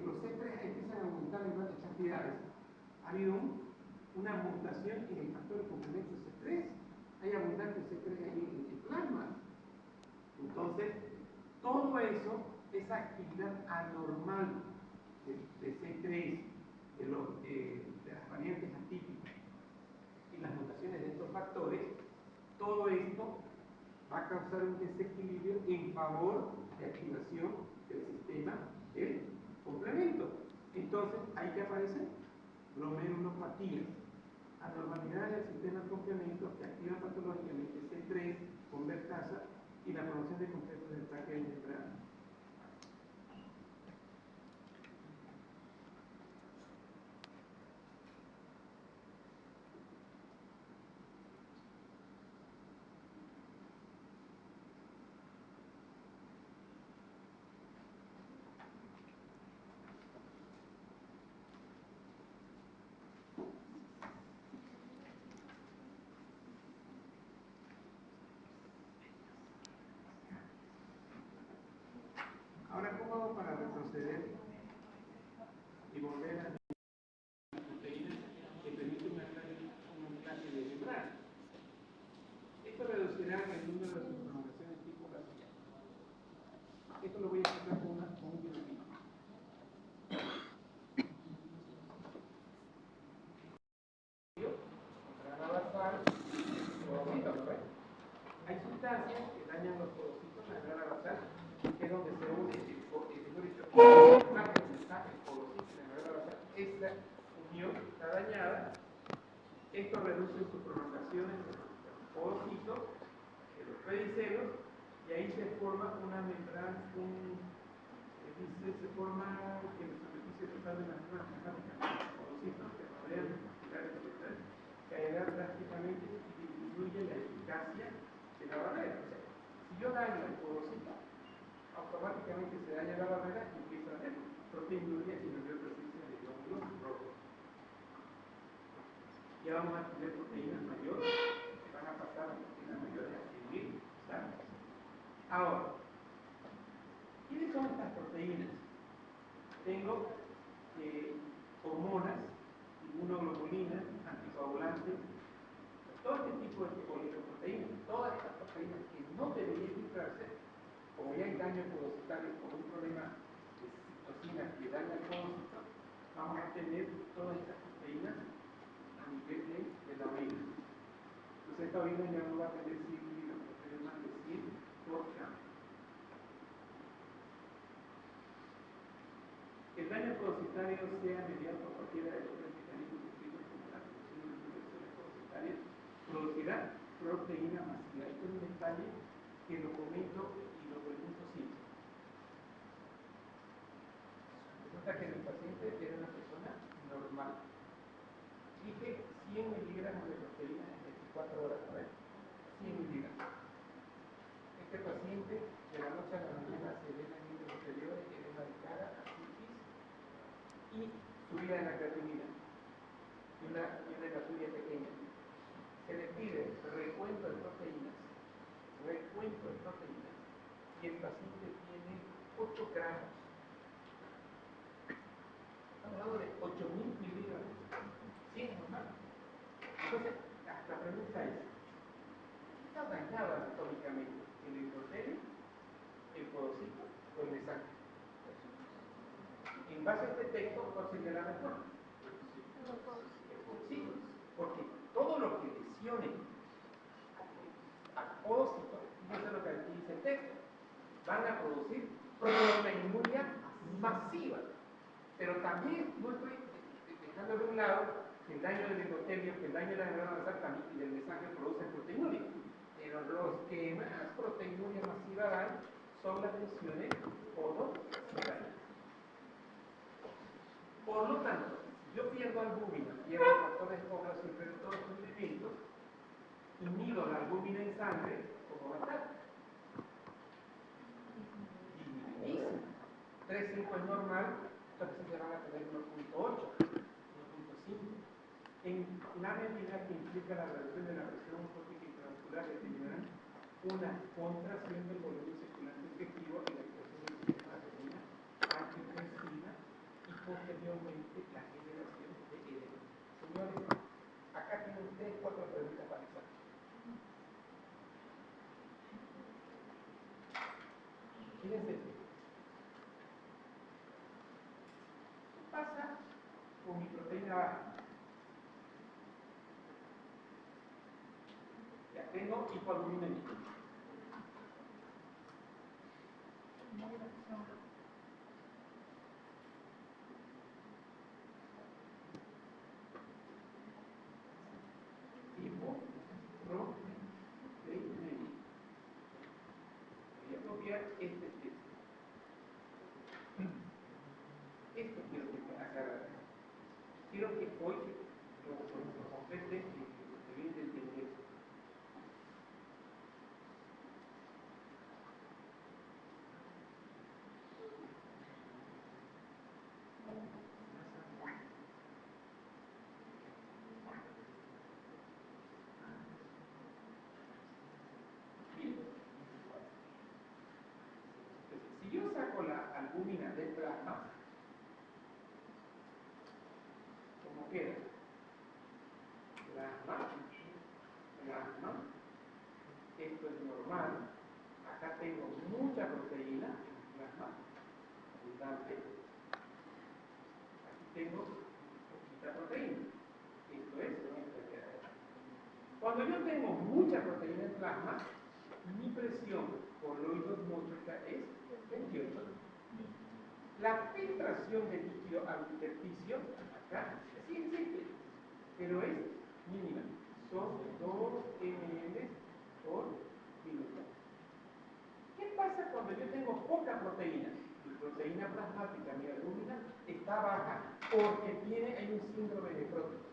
los C3 empiezan a aumentar en grandes cantidades? Ha habido una mutación en el factor de complemento C3. Hay abundante C3 ahí en el plasma. Entonces, todo eso, esa actividad anormal de C3, de las variantes atípicas y las mutaciones de estos factores, todo esto va a causar un desequilibrio en favor de activación del sistema del complemento. Entonces, ahí que aparecen glomerulopatías. anormalidad del sistema de complemento que activa patológicamente C3 convertasa y la promoción de complejos del traje de membrana. Ahora, ¿cómo hago para retroceder y volver a la proteína que permite un anclaje de membrana? Esto reducirá el número de subprolongaciones tipo García. Esto lo voy a explicar con un biología. Hay sustancias que dañan los porocitos en la membrana basal, que es donde se une el porocito en la membrana basal. Esta unión está dañada. Esto reduce sus prolongaciones de los porocitos, de los pedicelos, y ahí se forma una membrana, se forma que en la superficie total de la membrana plasmática, porocitos que rodean los capilares vegetales, caerá drásticamente y disminuye la eficacia de la barrera. O sea, si yo daño el porocito, automáticamente se daña la barrera y empieza a haber proteinuria y mayor presencia de glóbulos rojos. Ya vamos a tener proteínas mayores, que van a pasar a proteínas mayores a 100.000 ¿sabes? Ahora, ¿quiénes son estas proteínas? Tengo hormonas, inmunoglobulinas, anticoagulantes, todo este tipo de oligoproteínas, todas estas proteínas que no deberían filtrarse, como ya hay daño podocitario por un problema de citocina que daña el podocito, vamos a tener todas estas proteínas a nivel de la orina. Entonces esta orina ya no va a tener 100 miligramos, va a tener más de 100 por gramo. El daño podocitario sea mediado por cualquiera de los tres mecanismos descritos como la producción de infecciones podocitarias, producirá proteína masiva. Esto es un detalle que lo comento y lo pregunto siempre. Resulta que mi paciente era una persona normal. Dije 100 miligramos de proteína en 24 horas, a ver, 100 miligramos. Este paciente de la noche a la mañana se ve en niveles inferiores, edema de cara, artritis y subida de la creatinina y una hematuria pequeña. Se le pide recuento de proteínas y el paciente tiene 8 gramos. Estamos hablando de 8.000 miligramos. Sí, es normal. Entonces, la pregunta es, ¿qué está dañado anatómicamente? ¿El endotelio, el podocito o el mesange? En base a este texto, ¿cuál sería la respuesta? Sí, porque todo lo que lesione al podocito, fíjense lo que aquí dice el texto, van a producir proteinuria masiva. Pero también no estoy dejando de un lado que el daño del endotelio, que el daño de la membrana basal también y del mesange producen proteinuria. Pero los que más proteinuria masiva dan son las lesiones podocitarias. Por lo tanto, si yo pierdo albúmina, pierdo factores de población, pero todos los elementos, y mido la albúmina en sangre, ¿cómo va a estar? Disminuidísima. 3,5 es normal, entonces se van a tener 1,8, 1,5. En la medida que implica la reducción de la presión osmótica intravascular, determinarán una contracción del volumen circulante efectivo y la activación del sistema renina angiotensina y posteriormente la generación de edema. Señores, acá tienen ustedes 4 preguntas para examen. Fíjense, ¿qué pasa con mi proteína baja? Ya tengo hipoalbuminemia. Esto quiero que te aclarar. Quiero que hoy lo complete y te viene de entender. Si yo saco la albúmina del plasma, ¿cómo queda? Plasma, esto es normal, acá tengo mucha proteína en el plasma, abundante, aquí tengo poquita proteína, esto es enfermedad. Cuando yo tengo mucha proteína en plasma, mi presión coloidosmótica es 28. La filtración del líquido al intersticio, acá, sí existe, pero es mínima. Son 2 ml por minuto. ¿Qué pasa cuando yo tengo poca proteína? Mi proteína plasmática, mi albúmina, está baja porque hay un síndrome nefrótico.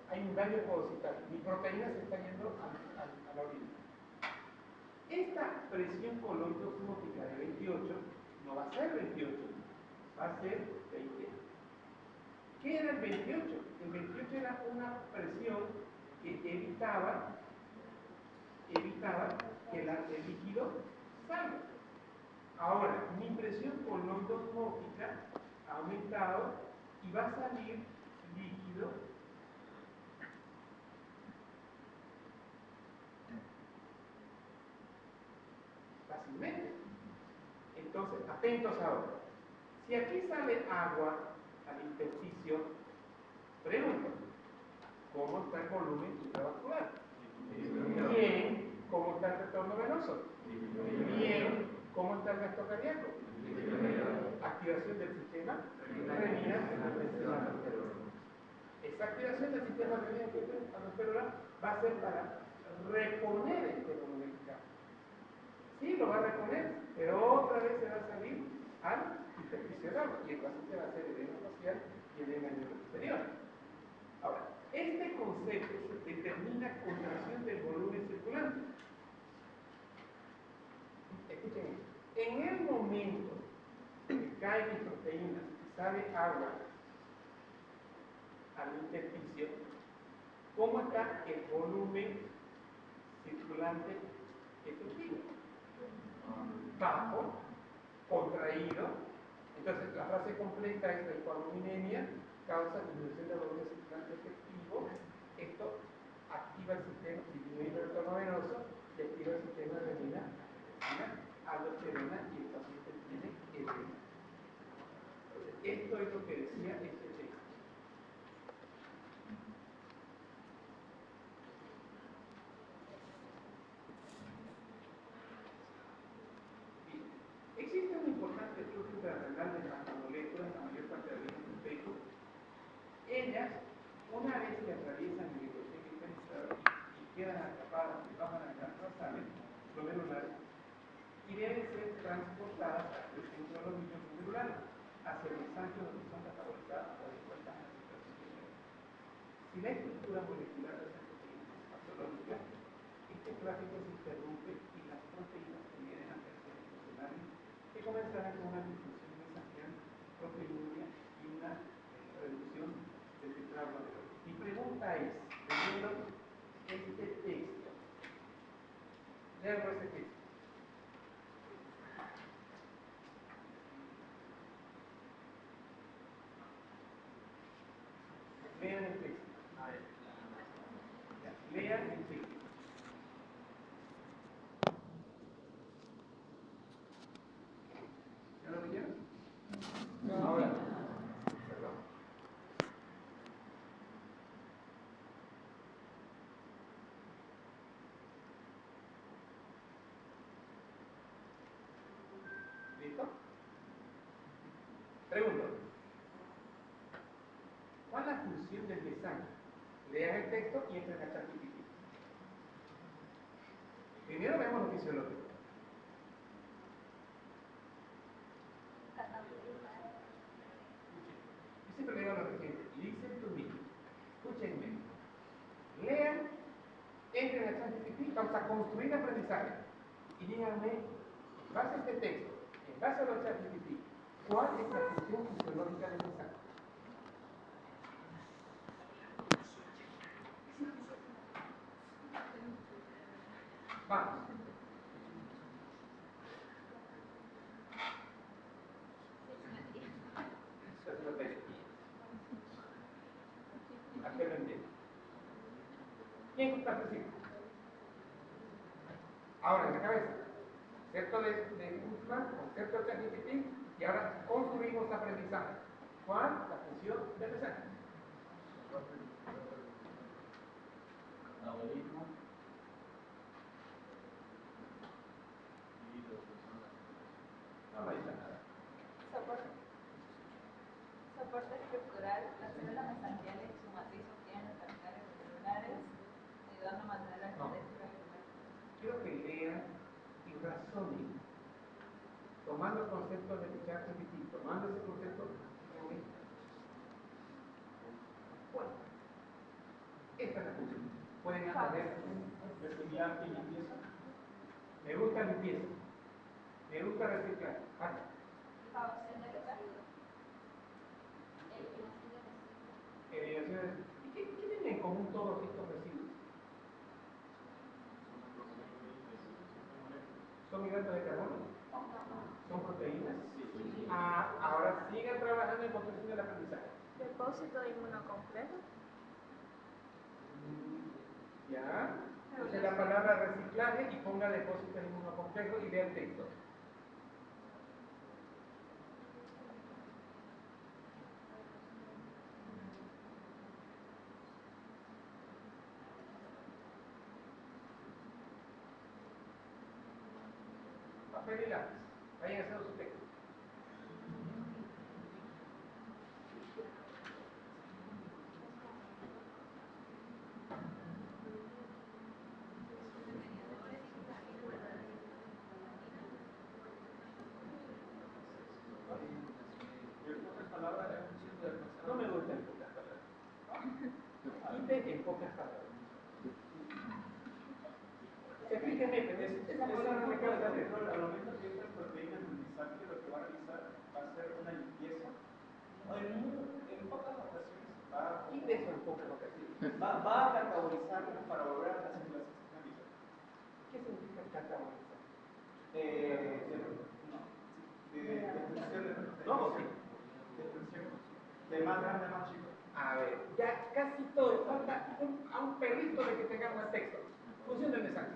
Hay un daño fagocitario. Mi proteína se está yendo a la orina. Esta presión coloidosmótica de 28 no va a ser 28, va a ser 20. ¿Qué era el 28? El 28 era una presión que evitaba que el líquido salga. Ahora, mi presión coloidosmótica ha aumentado y va a salir líquido fácilmente. Entonces, atentos ahora. Si aquí sale agua al intersticio, pregunto, ¿cómo está el volumen intravascular? Bien. ¿Cómo está el retorno venoso? Bien. ¿Cómo está el gasto cardíaco? Activación del sistema renina-angiotensina. Esa activación del sistema renina-angiotensina va a ser para reponer este volumen medicado. Sí, lo va a reponer, pero otra vez se va a salir al intersticio del agua y el paciente va a hacer edema facial y edema inferior. Ahora, este concepto determina contracción del volumen circulante. Escuchen esto. En el momento que caen mis proteínas y sale agua al intersticio, ¿cómo está el volumen circulante efectivo? Bajo, contraído. Entonces, la frase completa es: la hipoalbuminemia causa disminución del volumen circulante efectivo. Esto activa el sistema, disminuye el retorno venoso y activa el sistema de renina, aldosterona, y el paciente tiene edema. Entonces, esto es lo que decía este texto. Bien. Existe un importante flujo intrarrenal de macromoléculas, la mayor parte de las veces proteico. Ellas, una vez que atraviesan el glicogen y quedan atrapadas debajo de las glándulas basales, glomerulares, y deben ser transportadas hacia el centro de los núcleos celulares, hacia el mesanquio donde son catabolizadas o dispuestas a la circulación. Si la estructura molecular de esas proteínas es patológica, este tráfico se interrumpe y las proteínas se vienen a terceros funcionales que comenzarán con una disfunción mesangial, proteinuria y una reducción del tetrahidrogenasa. Mi pregunta es, leyendo este texto, léanlo ese texto. Lean el texto. Lean el texto. ¿Ya lo leyeron? Ahora, perdón. ¿Listo? Pregunto. ¿Cuál es la función del mesanquio? Lean el texto y entren a ChatGPT. Primero veamos lo fisiológico. siempre le digo a los residentes, listen to me, escúchenme, lean, entren a ChatGPT, vamos a construir aprendizaje y díganme, en base a este texto, en base a los ChatGPT, ¿cuál es la función fisiológica del mensaje? Vamos. ¿A qué lo entiendo? ¿Quién participa? Ahora en la cabeza, concepto de Guzmán, concepto de ChatGPT, y ahora construimos aprendizaje. ¿Cuál? La función del mensaje. Algoritmo. No, no dice nada. Soporte estructural, las células mesangiales y su matriz obtienen los caracteres celulares, ayudando a mantener la arquitectura celular. Quiero que lean y razonen, tomando el concepto de ChatGPT, tomando ese concepto en bueno, esta es la función. Pueden aprender. Reciclar y limpieza. Me gusta limpieza. Me gusta reciclar. Eliminación de... ¿Y qué tienen en común todos estos residuos? ¿Son hidratos de carbono? ¿Son proteínas? Ah, ahora sigan trabajando en construcción del aprendizaje. Depósito inmunocomplejo. ¿Ya? Use la palabra reciclaje y ponga depósito inmunocomplejo y lea el texto. Papel y lápiz. Vayan haciendo su texto. No me gusta en pocas palabras. Quite en pocas palabras. Explíqueme, esa palabra me acaba de hacer. Al momento que entra proteína en el mensaje, lo que va a realizar va a ser una limpieza. En pocas ocasiones Quite eso en pocas ocasiones. va a catabolizarla para volver a la circulación sistémica. ¿Qué significa catabolizar? No, sí. De más grande a más chico. A ver, ya casi todo. Falta a un perrito de que tengamos el texto. Función del mensaje.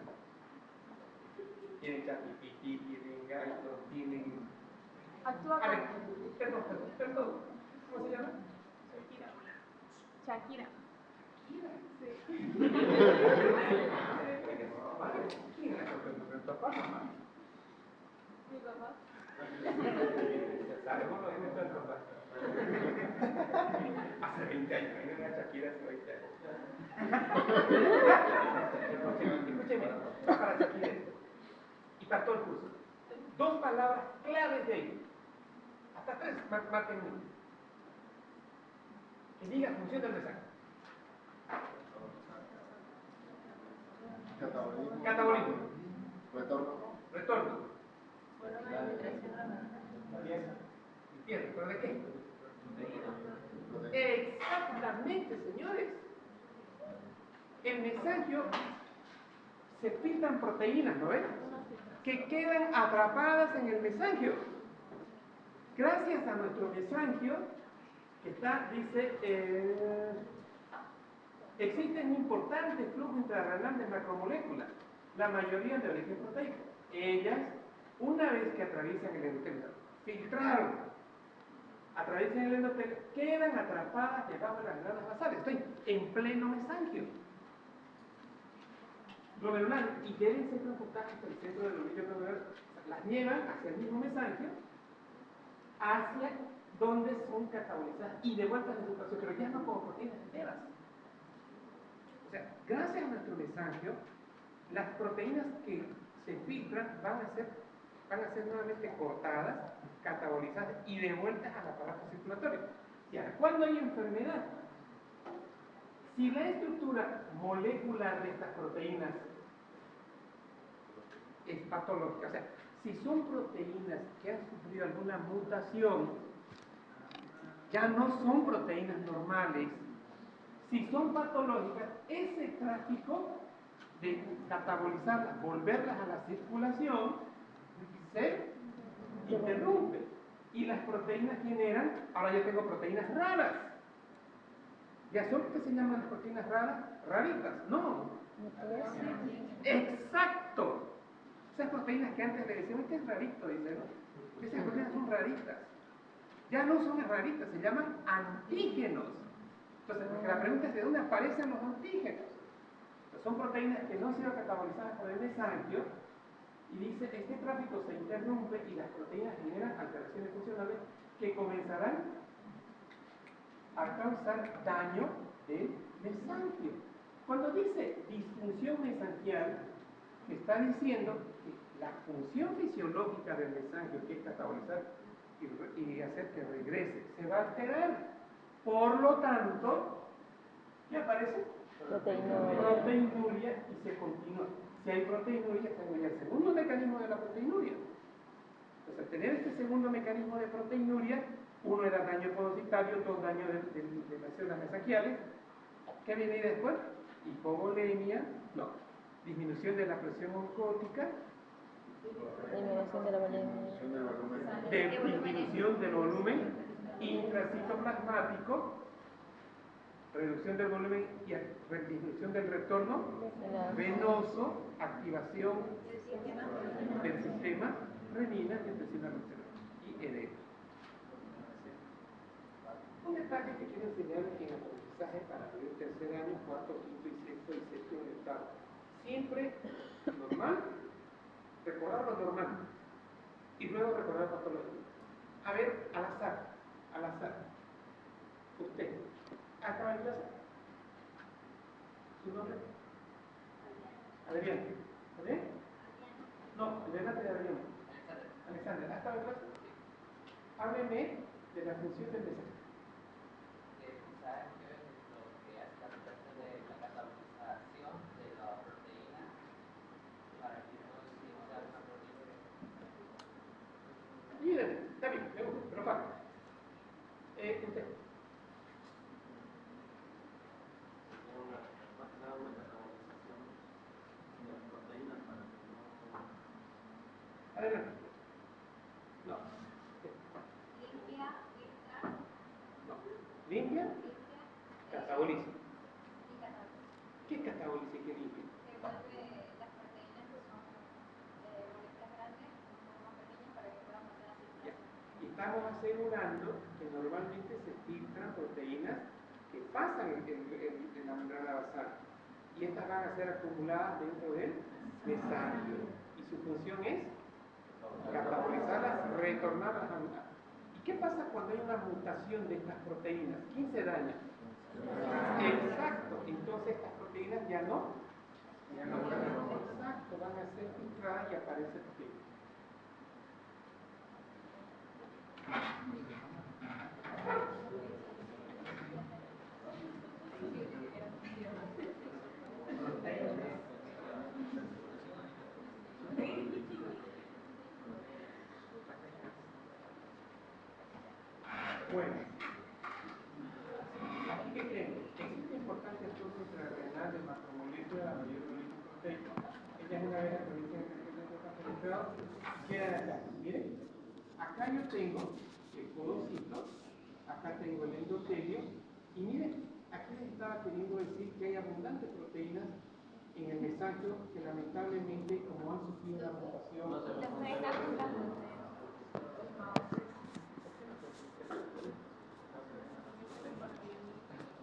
Tienen ChatGPT, tienen Gaito, tienen... Actúa A ver, como perdón. ¿Cómo se llama? Shakira. ¿Quién la comprende? ¿Tu papá o mamá? Mi papá. Sabemos lo que es tu papá. Hace 20 años, no era Shakira hace 20 años. Escúcheme, va para Shakira y para todo el curso. Dos palabras claves de ahí. Hasta tres, marquen uno. Que diga función del mensaje. Catabolismo. Retorno. Limpieza. ¿Pero de qué? Exactamente, señores. El mesangio se filtran proteínas, ¿no ven? Que quedan atrapadas en el mesangio. Gracias a nuestro mesangio, que está, dice, existe un importante flujo intrarrenal de macromoléculas, la mayoría de origen proteico. Ellas, una vez que atraviesan el endotelio, filtraron, atraviesan el endotelio, quedan atrapadas debajo de las glándulas basales. Estoy en pleno mesangio. Glomerulales, y deben ser transportadas hasta el centro del ovillo glomerular. Las llevan hacia el mismo mesangio, hacia donde son catabolizadas y devueltas a su espacio, pero ya no como proteínas enteras. O sea, gracias a nuestro mesangio, las proteínas que se filtran van a ser nuevamente cortadas, catabolizadas y devueltas al aparato circulatorio. Y ahora, ¿cuándo hay enfermedad? Si la estructura molecular de estas proteínas es patológica, o sea, si son proteínas que han sufrido alguna mutación, ya no son proteínas normales. Si son patológicas, ese tráfico de catabolizarlas, volverlas a la circulación, se interrumpe. Y las proteínas generan, ahora yo tengo proteínas raras. ¿Ya son que se llaman las proteínas raras? Raritas, no. Exacto. Esas proteínas que antes le decían, este es rarito, dice, ¿no? Esas proteínas son raritas. Ya no son raritas, se llaman antígenos. Entonces, porque la pregunta es, ¿de dónde aparecen los antígenos? Pues son proteínas que no han sido catabolizadas por el mesanquio, y dice, este tráfico se interrumpe y las proteínas generan alteraciones funcionales que comenzarán a causar daño del mesanquio. Cuando dice disfunción mesanquial, está diciendo que la función fisiológica del mesanquio, que es catabolizar y hacer que regrese, se va a alterar. Por lo tanto, ¿qué aparece? Proteinuria y se continúa. Si hay proteinuria, tengo ya el segundo mecanismo de la proteinuria. Entonces, al tener este segundo mecanismo de proteinuria, uno era daño podocitario, dos daño de las células mesanquiales. ¿Qué viene después? Hipovolemia, no. Disminución de la presión oncótica, Disminución de la disminución del volumen intracitoplasmático, reducción del volumen y disminución del retorno venoso, activación del sistema renina, angiotensina y edema. Un detalle que quiero enseñarles en aprendizaje para el tercer año, cuarto, quinto y sexto y séptimo y octavo. Siempre normal, recordar lo normal y luego recordar patología. A ver, al azar. Usted, ¿acaba de clase? ¿Su nombre? Adrián. ¿Adrián? No, Adrián te Adrián. Alexander, ¿acaba de clase? Hábleme de la función del mensaje. Miren, está bien, me gusta, pero falta. Usted. Adelante. No. Limpia, filtra, No. Limpia, cataboliza. y cataboliza. ¿Qué cataboliza y qué limpia? Que vuelve las proteínas que son moléculas grandes, un poco más pequeñas para que puedan volver a Ya. circular. Y estamos asegurando que normalmente se filtran proteínas que pasan en la membrana basal. Y estas van a ser acumuladas dentro del mesanquio. Y su función es catabolizarlas, retornarlas a la. ¿Y qué pasa cuando hay una mutación de estas proteínas? ¿Quién se daña? Exacto. Entonces estas proteínas ya no. Exacto, van a ser filtradas y aparece aquí. Bueno, aquí que creen, existe importante entonces intrarrenal de macromolécula la mayor proteica. Ella es una vez que dice queda acá. Miren, acá yo tengo el podocito, acá tengo el endotelio, y miren, aquí les estaba queriendo decir que hay abundantes proteínas en el mesanquio que lamentablemente, como han sufrido una mutación,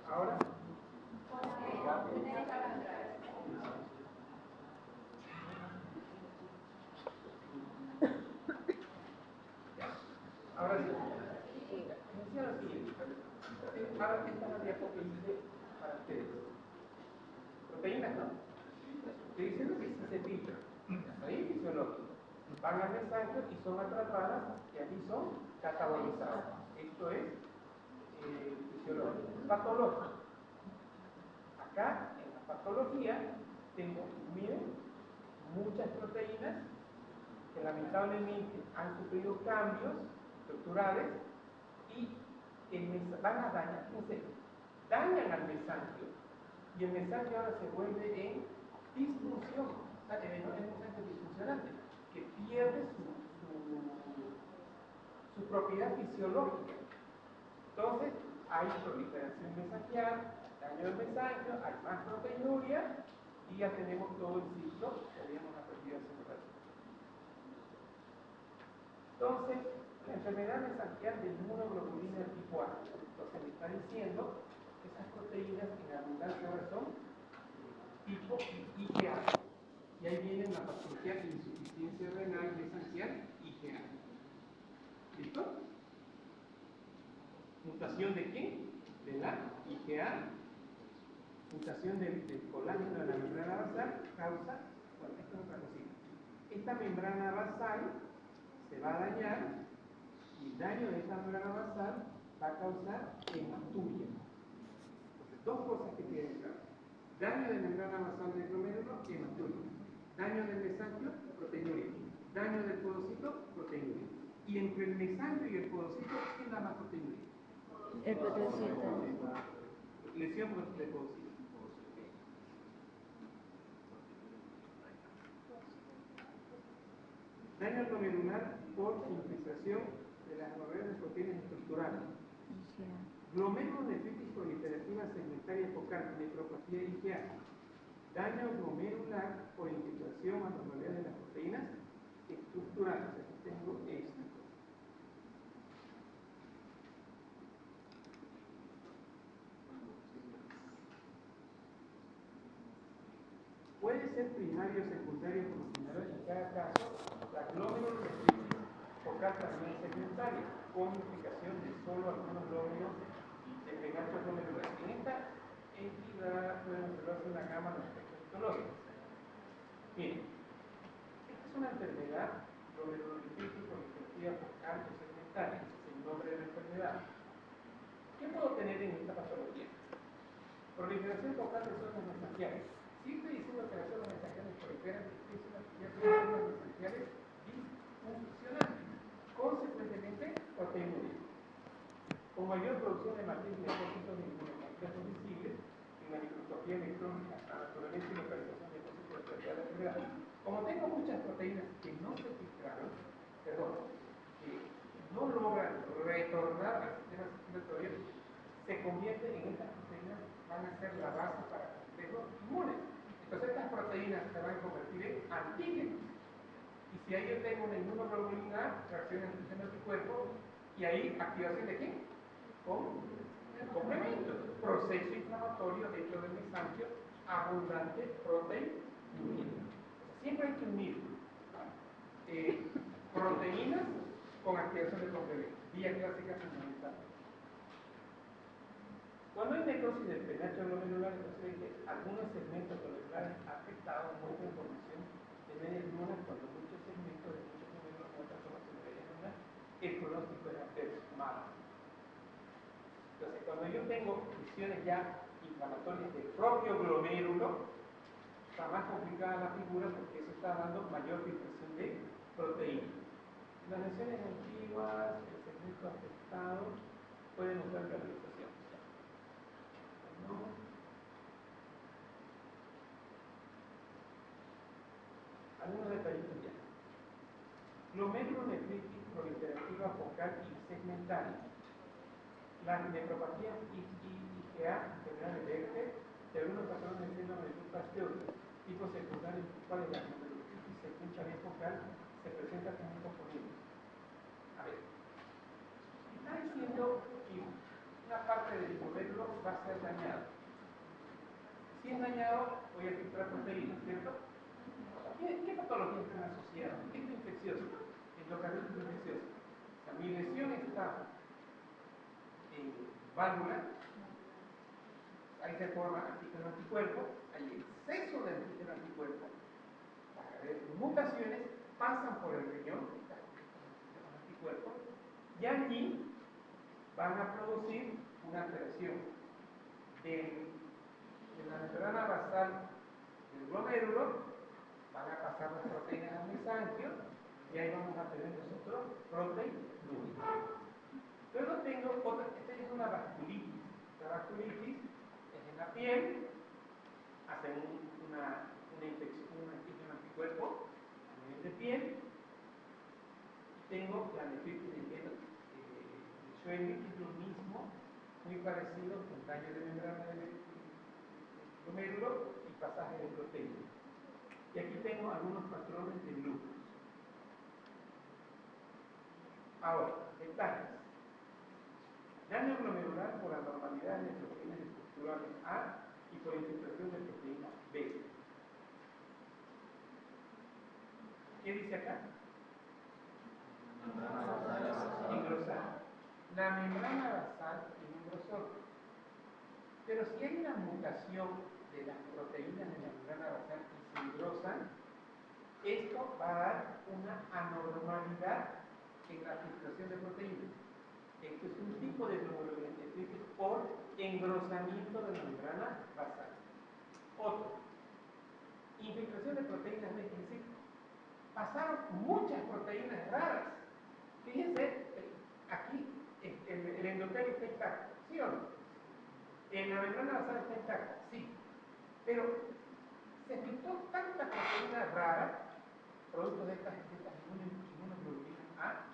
ahora ahora sí, decía lo siguiente, ahora esta es la diapo que hice para ustedes. Proteínas no, estoy diciendo que sí se filtran, ahí fisiológico, van al mesanquio y son atrapadas y aquí son catabolizadas. Esto es fisiológica, patológica. Acá, en la patología, tengo, miren, muchas proteínas que lamentablemente han sufrido cambios estructurales y van a dañar, fíjense, dañan al mesanquio y el mesanquio ahora se vuelve en disfunción, o sea, en un mesanquio disfuncionante que pierde su propiedad fisiológica. Entonces, hay proliferación mesanquial, daño del mesanquio, hay más proteinuria y ya tenemos todo el ciclo que habíamos aprendido hace un rato. Entonces, la enfermedad mesanquial de inmunoglobulina tipo A, entonces me está diciendo que esas proteínas en abundancia ahora son tipo IgA. Y ahí viene la patología de insuficiencia renal mesanquial IgA. ¿Listo? ¿Mutación de qué? De la IgA. Mutación del colágeno de la membrana basal causa, bueno, esto es otra cosita. Esta membrana basal se va a dañar y el daño de esta membrana basal va a causar hematuria. Entonces, dos cosas que tienen claro. Daño de membrana basal del glomérulo, hematuria. Daño del mesanquio, proteinuria. Daño del podocito, proteinuria. Y entre el mesanquio y el podocito, ¿quién da más proteinuria? El proteocito. Lesión del podocito. Daño glomerular por infiltración de las barreras de proteínas estructurales. Glomerulonefritis proliferativa segmentaria focal, nefropatía IgA. Daño glomerular por infiltración a las barreras de las proteínas estructurales. Aquí tengo esto. Puede ser primario o secundario funcional en cada caso. La glomerulonefritis focal también segmentaria, con implicación de solo algunos glóbulos de penacho glomerular. En esta entidad pueden observarse una gama de aspectos histológicos. Miren, esta es una enfermedad glomerulonefritis proliferativa focal o segmentaria, ese es el nombre de la enfermedad. ¿Qué puedo tener en esta patología? Proliferación focal de zonas mesanquiales. Si estoy diciendo que las células mesanquiales proliferan, estoy diciendo que ya son células mesanquiales disfuncionantes. Consecuentemente, proteinuria. Con mayor producción de matriz de depósitos de inmunoglobulares visibles en la microscopía electrónica, naturalmente y localización de depósitos de la enfermedad. Como tengo muchas proteínas que no se filtraron, que no logran retornar al sistema circulatorio, se convierten en estas proteínas, van a ser la base para complejos inmunes. Entonces estas proteínas se van a convertir en antígenos. Y si ahí yo tengo una inmunoglobulina, reacciona en el sistema de tu cuerpo, y ahí activación de qué? Con el complemento. Proceso inflamatorio dentro del mesanquio, abundante proteinuria. Siempre hay que unir proteínas con activación de complemento. Vía clásica fundamental. Cuando hay necrosis del penacho glomerular, entonces algunos segmentos glomerulares afectados muestran formación de medias lunas, cuando muchos segmentos de muchos glomérulos muestran formación de medias lunas, el pronóstico es adverso, malo. Entonces, cuando yo tengo lesiones ya inflamatorias del propio glomérulo, está más complicada la figura porque eso está dando mayor filtración de proteínas. Las lesiones antiguas, el segmento afectado, pueden mostrar granulación. Algunos detallitos ya. Glomerulonefritis proliferativa focal y segmentaria. La nefropatía IgA, enfermedad de Becker, de algunos patrones de síndrome de Pasteur, tipo secundario, cuál es la glomerulonefritis segmentaria focal, se presenta como un componente. A ver, está diciendo que una parte del glomérulo va a ser dañada. Si es dañado, voy a filtrar proteínas, ¿cierto? ¿Qué patologías están asociadas? Esto es infeccioso, endocardititis infecciosa. O sea, mi lesión está en válvula, ahí se forma antígeno anticuerpo, hay exceso de antígeno anticuerpo, para ver mutaciones, pasan por el riñón, anticuerpo, y allí van a producir una alteración de la membrana basal del glomérulo, van a pasar las proteínas al mesanquio y ahí vamos a tener nosotros proteína. Luego tengo otra, esta es una vasculitis. La vasculitis es en la piel, hacen una infección, un anticuerpo a nivel de piel. Tengo la nefritis de Schwenning, que es lo mismo, muy parecido con daño de membrana del glomérulo y pasaje de proteína. Y aquí tengo algunos patrones de lupus. Ahora, detalles. Daño glomerular por anormalidades de proteínas estructurales A y por infiltración de proteína B. ¿Qué dice acá? Engrosar. La membrana basal tiene un grosor. Pero si hay una mutación de las proteínas de la membrana basal y se engrosan, esto va a dar una anormalidad en la filtración de proteínas. Esto es un tipo de glomerulonefritis por engrosamiento de la membrana basal. Otro, infiltración de proteínas B, es decir, pasaron muchas proteínas raras. Fíjense, aquí el endotelio está intacto, ¿sí o no? La membrana basal está intacta, sí. Pero se filtró tanta proteína rara, producto de estas inmunoglobulinas A,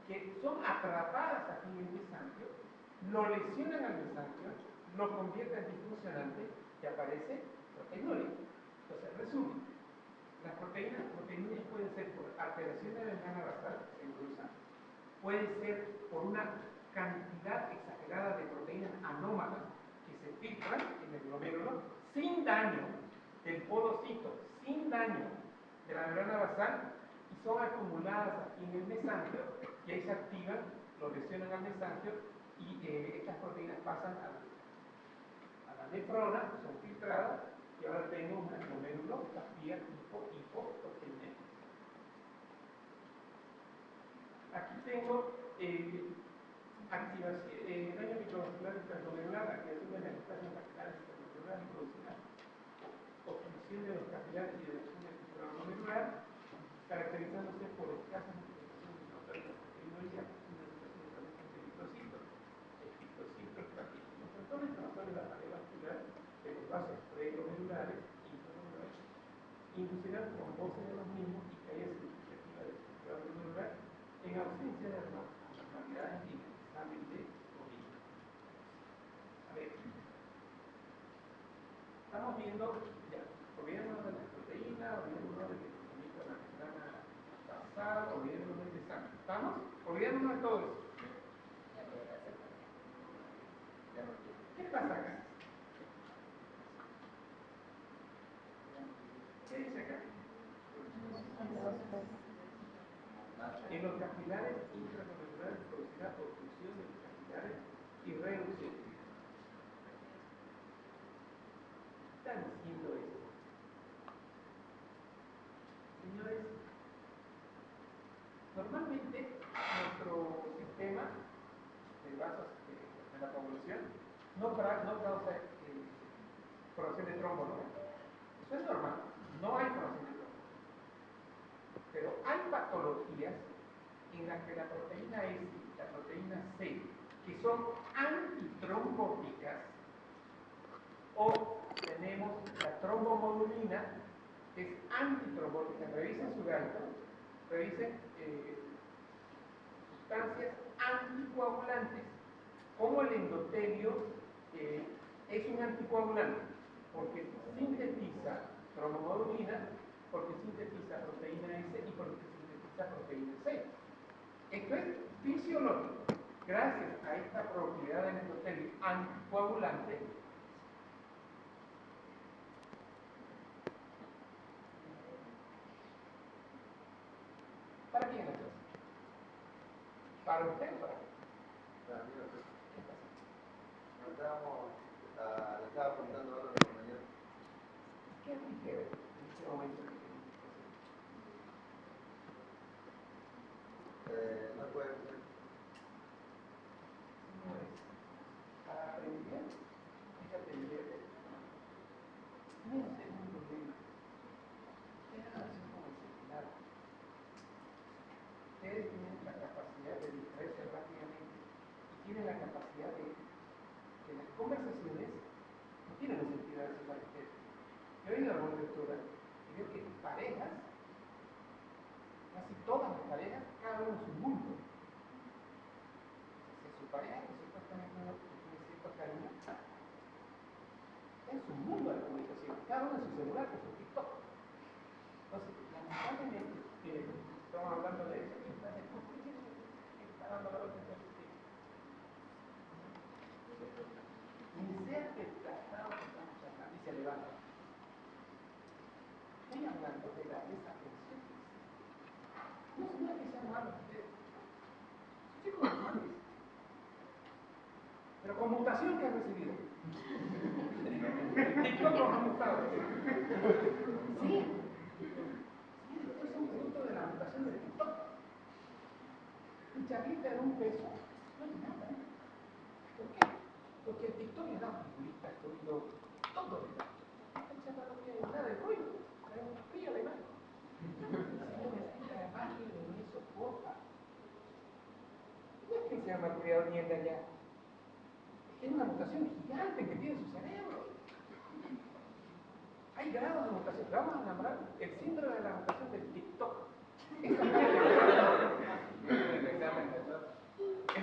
que son atrapadas aquí en el mesanquio, lo lesionan al mesanquio, lo convierten en disfuncionante y aparece proteinúria. Entonces, resumen, las proteínas pueden ser por alteración de la membrana basal, se engrosan, puede ser por una cantidad exagerada de proteínas anómalas que se filtran en el glomérulo sin daño del podocito, sin daño de la membrana basal, y son acumuladas aquí en el mesanquio y ahí se activan, lo lesionan al mesanquio y estas proteínas pasan a la nefrona, son filtradas y ahora tengo un glomérulo vía hipoproteinemia. Aquí tengo activación, daño microvascular intraglomerular, activación de las estancias capilares intraglomerulares producida obstrucción de los capilares y de la zona intraglomerular, caracterizándose por escasas manifestaciones notables de proteínuria, una situación de eritrocito, los trastornos inflamatorios de la pared vascular de los vasos preglomerulares y intraglomerulares inducirán trombosis de los mismos y caída significativa de estructura glomerular en ausencia de anormalidades en el examen de orina. A ver, estamos viendo, ya, olvidémonos de la proteína, olvidémonos del comportamiento de la membrana basal, olvidémonos del mesanquio. ¿Estamos? Olvidémonos de todo eso. ¿Qué pasa acá? ¿Qué dice acá? En los capilares intraglomerulares producirá obstrucción de los capilares y reducción. ¿Qué está diciendo esto? Señores, normalmente nuestro sistema de vasos de la coagulación no causa formación de trombo, ¿no? Eso es normal, no hay formación de trombo. Pero hay patologías en las que la proteína S y la proteína C, que son antitrombóticas, o tenemos la trombomodulina, que es antitrombótica. Revisen su gaito, revisen sustancias anticoagulantes, como el endotelio es un anticoagulante, porque sintetiza trombomodulina, porque sintetiza proteína S y porque sintetiza proteína C. Esto es fisiológico. Gracias a esta propiedad del endotelio anticoagulante, ¿para quién es esto? ¿Para usted o para mí? Para mí, ¿Qué pasa? le estaba preguntando ahora a la compañera. ¿Qué hay que ver en este momento? No puede ser. Señores, para tienen la capacidad de que las conversaciones no tienen un sentido de desaparecer. Yo he oído alguna lectura y veo que parejas, casi todas las parejas, cada uno en su mundo. Si su pareja, que supuestamente no tiene cierto cariño, está en su mundo de comunicación, cada uno en su celular, con su TikTok. Entonces, lamentablemente, estamos hablando de eso, ni ser desplazado que estamos hablando, y se levanta. Estoy hablando de la desaprensión. No es nada que sea malo ustedes. Son chicos normales. Pero con mutación que han recibido. TikTok los ha mutado. Sí. Estos son producto de la mutación de TikTok. Un charlita de $1 no es nada. ¿Por qué? Porque el TikTok le da figuritas, todo le da. El chaval no tiene nada de ruido, es una fría de mano. Si no necesita la magia de mi soporta. No es que sea malcriado ni engañado. Es que hay una mutación gigante que tiene su cerebro. Hay grados de mutación. Vamos a nombrar el síndrome de la mutación del TikTok. El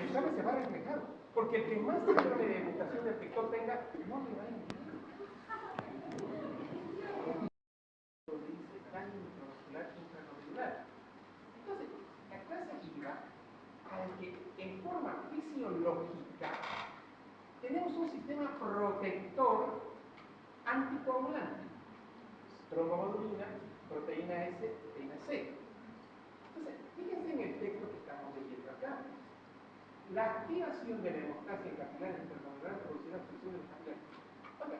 examen se va a reflejar, porque el que más síndrome de mutación del TikTok tenga, no le va a ir. Dice daño intramuscular intramuscular. Entonces, la clase iba a que en forma fisiológica tenemos un sistema protector anticoagulante. Trombomodulina, proteína S, proteína C. Entonces, fíjense en el texto que estamos leyendo acá. La activación de la hemostasia en capilares intermoleculares producirá obstrucción de los capilares. Ok,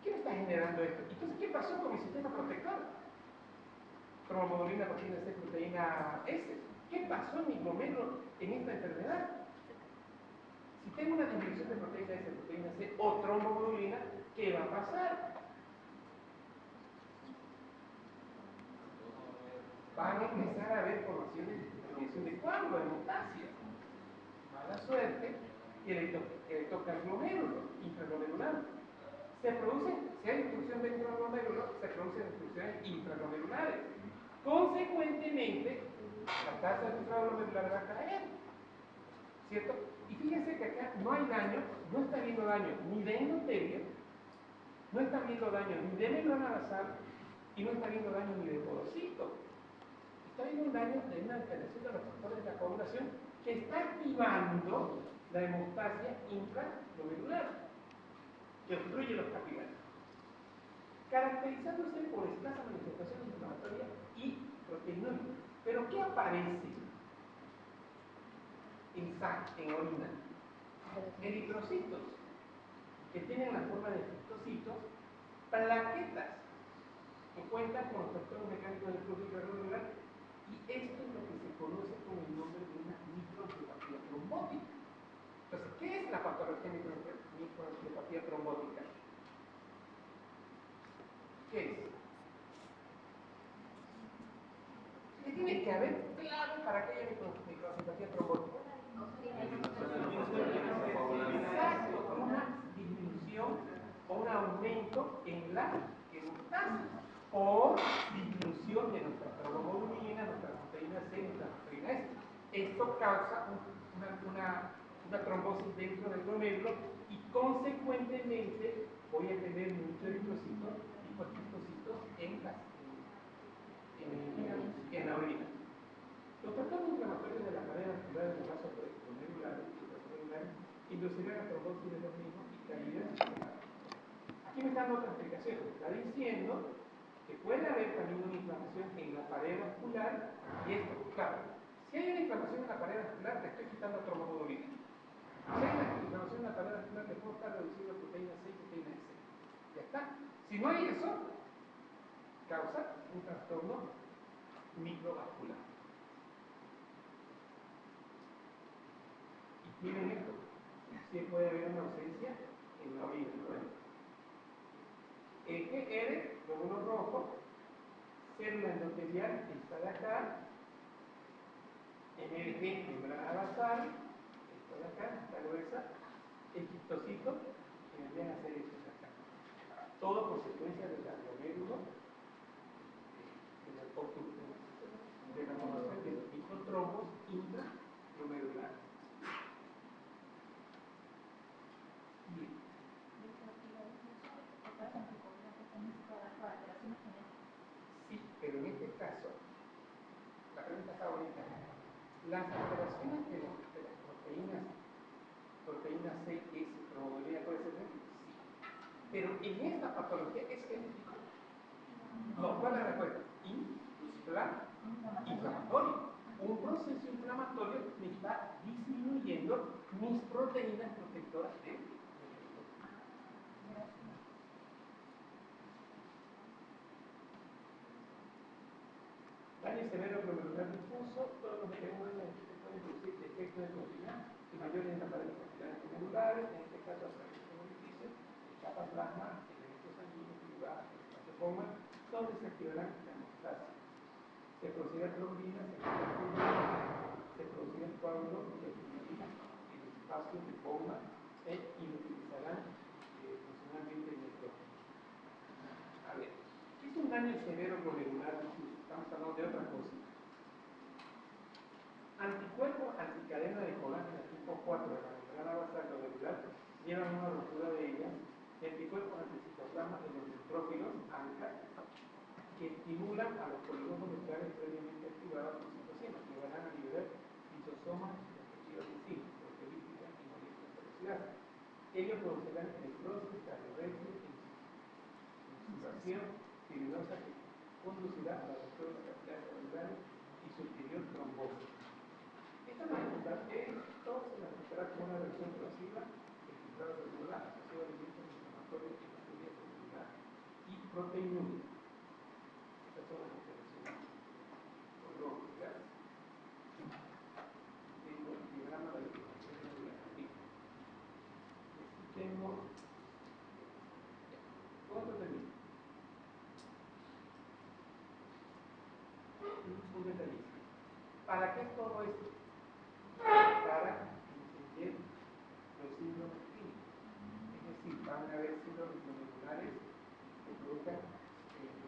¿qué me está generando esto? Entonces, ¿qué pasó con mi sistema protector? Trombomodulina, proteína C, proteína S. ¿Qué pasó en mi glomérulo en esta enfermedad? Si tengo una disminución de proteína S, proteína C o trombomodulina, ¿qué va a pasar? Van a empezar a haber formaciones de coágulos, de hemostasia. Mala suerte, que le toca el glomérulo intraglomerular. Si hay obstrucción dentro del glomérulo, se producen obstrucciones intraglomerulares. Consecuentemente, la tasa de intraglomerular va a caer. ¿Cierto? Y fíjense que acá no hay daño, no está habiendo daño ni de endotelio, no está habiendo daño ni de membrana basal y no está habiendo daño ni de porocito. Está habiendo un daño de una alteración de los factores de la coagulación que está activando la hemostasia intraglomerular, que obstruye los capilares, caracterizándose por escasa manifestación inflamatoria y proteinúrica. ¿Pero qué aparece en sangre, en orina? Eritrocitos, que tienen la forma de cistocitos, plaquetas, que cuentan con los factores mecánicos del flujo intraglomerular, y esto es lo que se conoce con el nombre de una microangiopatía trombótica. Entonces, ¿qué es la patología microangiopatía trombótica? ¿Qué es? ¿Qué tiene que haber claro para que haya microangiopatía trombótica? Exacto, una disminución o un aumento en la hemostasia o disminución de nuestra trombomodulina, nuestra proteína C, nuestra proteína S. Esto causa una trombosis dentro del glomérulo y consecuentemente voy a tener muchos eritrocitos y corticocitos en la orina. Los trastornos inflamatorios de la pared vascular de los vasos glomerulares inducirán la trombosis de los mismos y caída. Aquí me está dando otra explicación. Está diciendo que puede haber también una inflamación en la pared vascular y esto, claro, si hay una inflamación en la pared vascular, te estoy quitando trombomodulina. Si hay una inflamación en la pared vascular, le puedo estar reduciendo proteína C y proteína S. Ya está. Si no hay eso, causa un trastorno microvascular. Y miren esto, sí puede haber una ausencia en la orina, ¿no? El GR, glóbulo rojo, célula endotelial, está de acá, MLG, membrana basal, está de acá, histocitos que vendrían a ser estos acá. Todo por secuencia del glomérulo, de la formación de los microtrombos intraglomerulares. Bien. Sí, pero en este caso, la pregunta está bonita. Las alteraciones de las proteínas C, S, promoglobina, puede ser sí. Pero en esta patología es genético. No, ¿cuál es la respuesta? Inflamatorio. Un proceso inflamatorio me está disminuyendo mis proteínas protectoras de daño severo glomerular difuso, todos los mecanismos que pueden producir defectos de proteína y mayores en la pared capilares glomerulares, en este caso a través de hemolisis, capas plasma, elementos sanguíneos, fibras, espacio coma, donde se activarán la hemostasia. Se producirá trombina, se producirán coágulos de hemoglobina en el espacio de coma y utilizarán funcionalmente el nitrógeno. A ver, ¿qué es un daño severo glomerular difuso? Estamos hablando de otra cosa. Anticuerpos anticadena de colágeno tipo 4 de la membrana basal glomerular llevan una ruptura de ellas y anticuerpos anticitoplasma de los neutrófilos ANCA que estimulan a los polígonos moleculares previamente activados por citocinas que van a liberar lisosomas respectivos de zinc, proteolíticas y moléculas peroxidadas. Ellos producirán necrosis, cardiorregia, insulación fibrosa que conducirá a la ruptura de las capilares glomerulares y su ulterior trombosis. Esta manifestación se manifestará como una reacción explosiva del filtrado celular asociado a elementos inflamatorios de la teoría celular y proteinúria. Estas son las alteraciones orológicas. Tengo el diagrama de la inflamación celular. Aquí tengo. ¿Cuánto termino? Un detallista. ¿Para qué es todo esto? Para entender los síndromes clínicos. Es decir, van a haber síndromes glomerulares que produzcan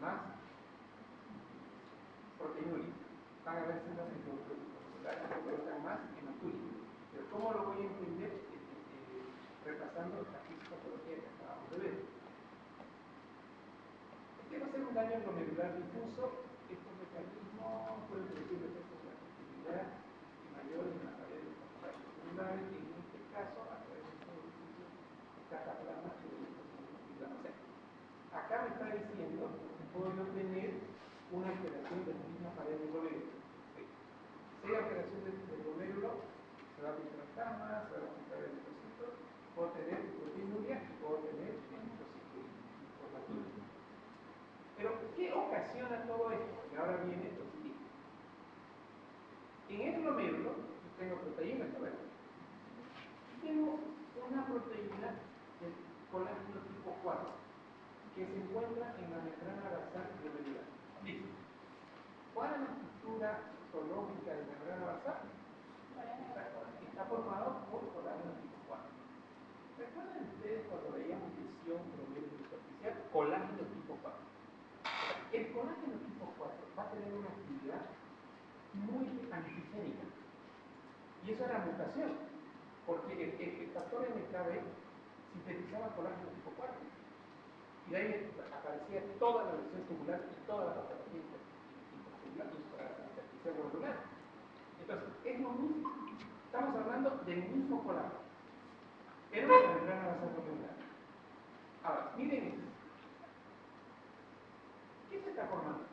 más proteinúria. Van a haber síndromes glomerulares que produzcan más hematuria. Pero ¿cómo lo voy a entender? Repasando la fisiopatología que acabamos de ver. Este va a ser un daño glomerular difuso. Estos mecanismos pueden producir efectos de la actividad y mayores en la pared de los vasos celulares, y en este caso, a través de estos edificios, cataplasma de los. O sea, acá me está diciendo que puedo yo tener una alteración de la misma pared del glomérulo. Si hay alteración del glomérulo, se va a filtrar gamma, se va a filtrar el linfocito, puedo tener proteinuria y puedo tener linfocito informativo. Pero, ¿qué ocasiona todo esto? Y ahora viene lo siguiente. En el glomérulo, yo tengo proteínas, ¿verdad? Y tengo una proteína del colágeno tipo 4 que se encuentra en la membrana basal glomerular. Listo. ¿Cuál es la estructura histológica de la membrana basal? Está formado por colágeno tipo 4. ¿Recuerdan ustedes cuando veíamos lesión glomérulo superficial? Colágeno tipo 4. El colágeno tipo 4 va a tener una actividad muy antigénica. Y eso era mutación, porque el factor MKB sintetizaba colágeno tipo 4. Y de ahí aparecía toda la lesión tubular y toda la patología intercelular. Entonces, es lo mismo. Estamos hablando del mismo colágeno. Pero la membrana basal glomerular. Ahora, miren esto. ¿Qué se está formando?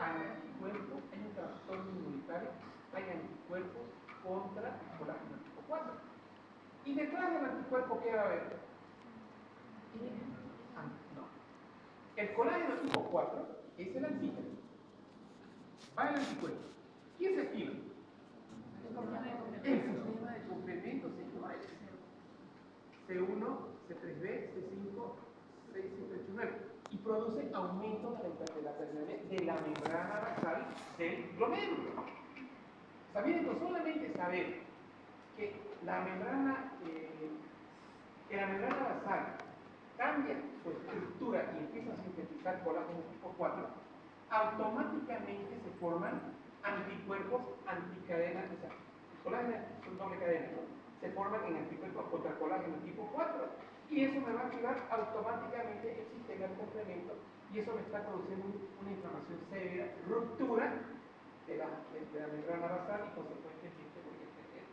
Anticuerpos, hay un trastorno inmunitario, hay anticuerpos contra el colágeno tipo 4. Y detrás del anticuerpo, ¿qué va a haber? No. El colágeno tipo 4 es el antígeno. Va el anticuerpo. ¿Quién se activa? El sistema de complementos, señores. C1, C3b, C5, C789. Y produce aumento de la permeabilidad de la membrana basal del glomérulo. O sea, miren, con solamente saber que la membrana basal cambia su estructura y empieza a sintetizar colágeno tipo 4, automáticamente se forman anticuerpos anticadena, o sea, el colágeno son doble cadena, ¿no? Se forman en anticuerpos contra colágeno tipo 4 y eso me va a activar automáticamente el sistema de complemento y eso me está produciendo una inflamación severa, ruptura de la membrana basal y consecuentemente voy a tener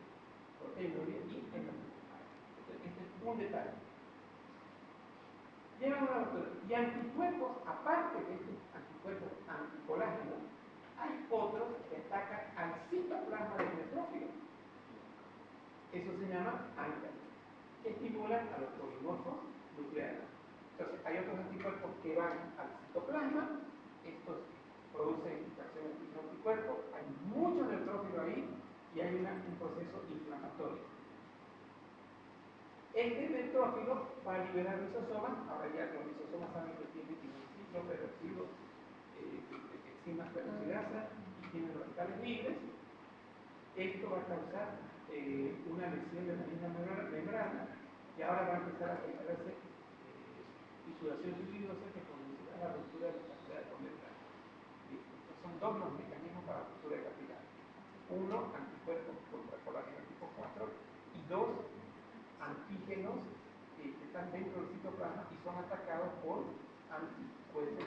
proteinuria y endometriosis. Este es un detalle. Llevan una ruptura. Y anticuerpos, aparte de estos anticuerpos anticolágenos, hay otros que atacan al citoplasma del neutrófilo. Eso se llama ANCA, que estimulan a los polimorfos nucleares. Entonces, hay otros anticuerpos que van al citoplasma, estos producen infiltración de anticuerpos, hay mucho neutrófilo ahí y hay un proceso inflamatorio. Este neutrófilo va a liberar lisosomas, ahora ya los lisosomas saben que tienen ciclo reversivo, enzimas peroxidasa y tienen radicales libres. Esto va a causar una lesión de la misma membrana y ahora va a empezar a generarse sudoración suicidosa que conducirá a la ruptura de la capilares condensadas. Estos son dos los mecanismos para la ruptura de capilares. Uno, anticuerpos contra colágeno tipo 4 y dos, antígenos que están dentro del citoplasma y son atacados por anticuerpos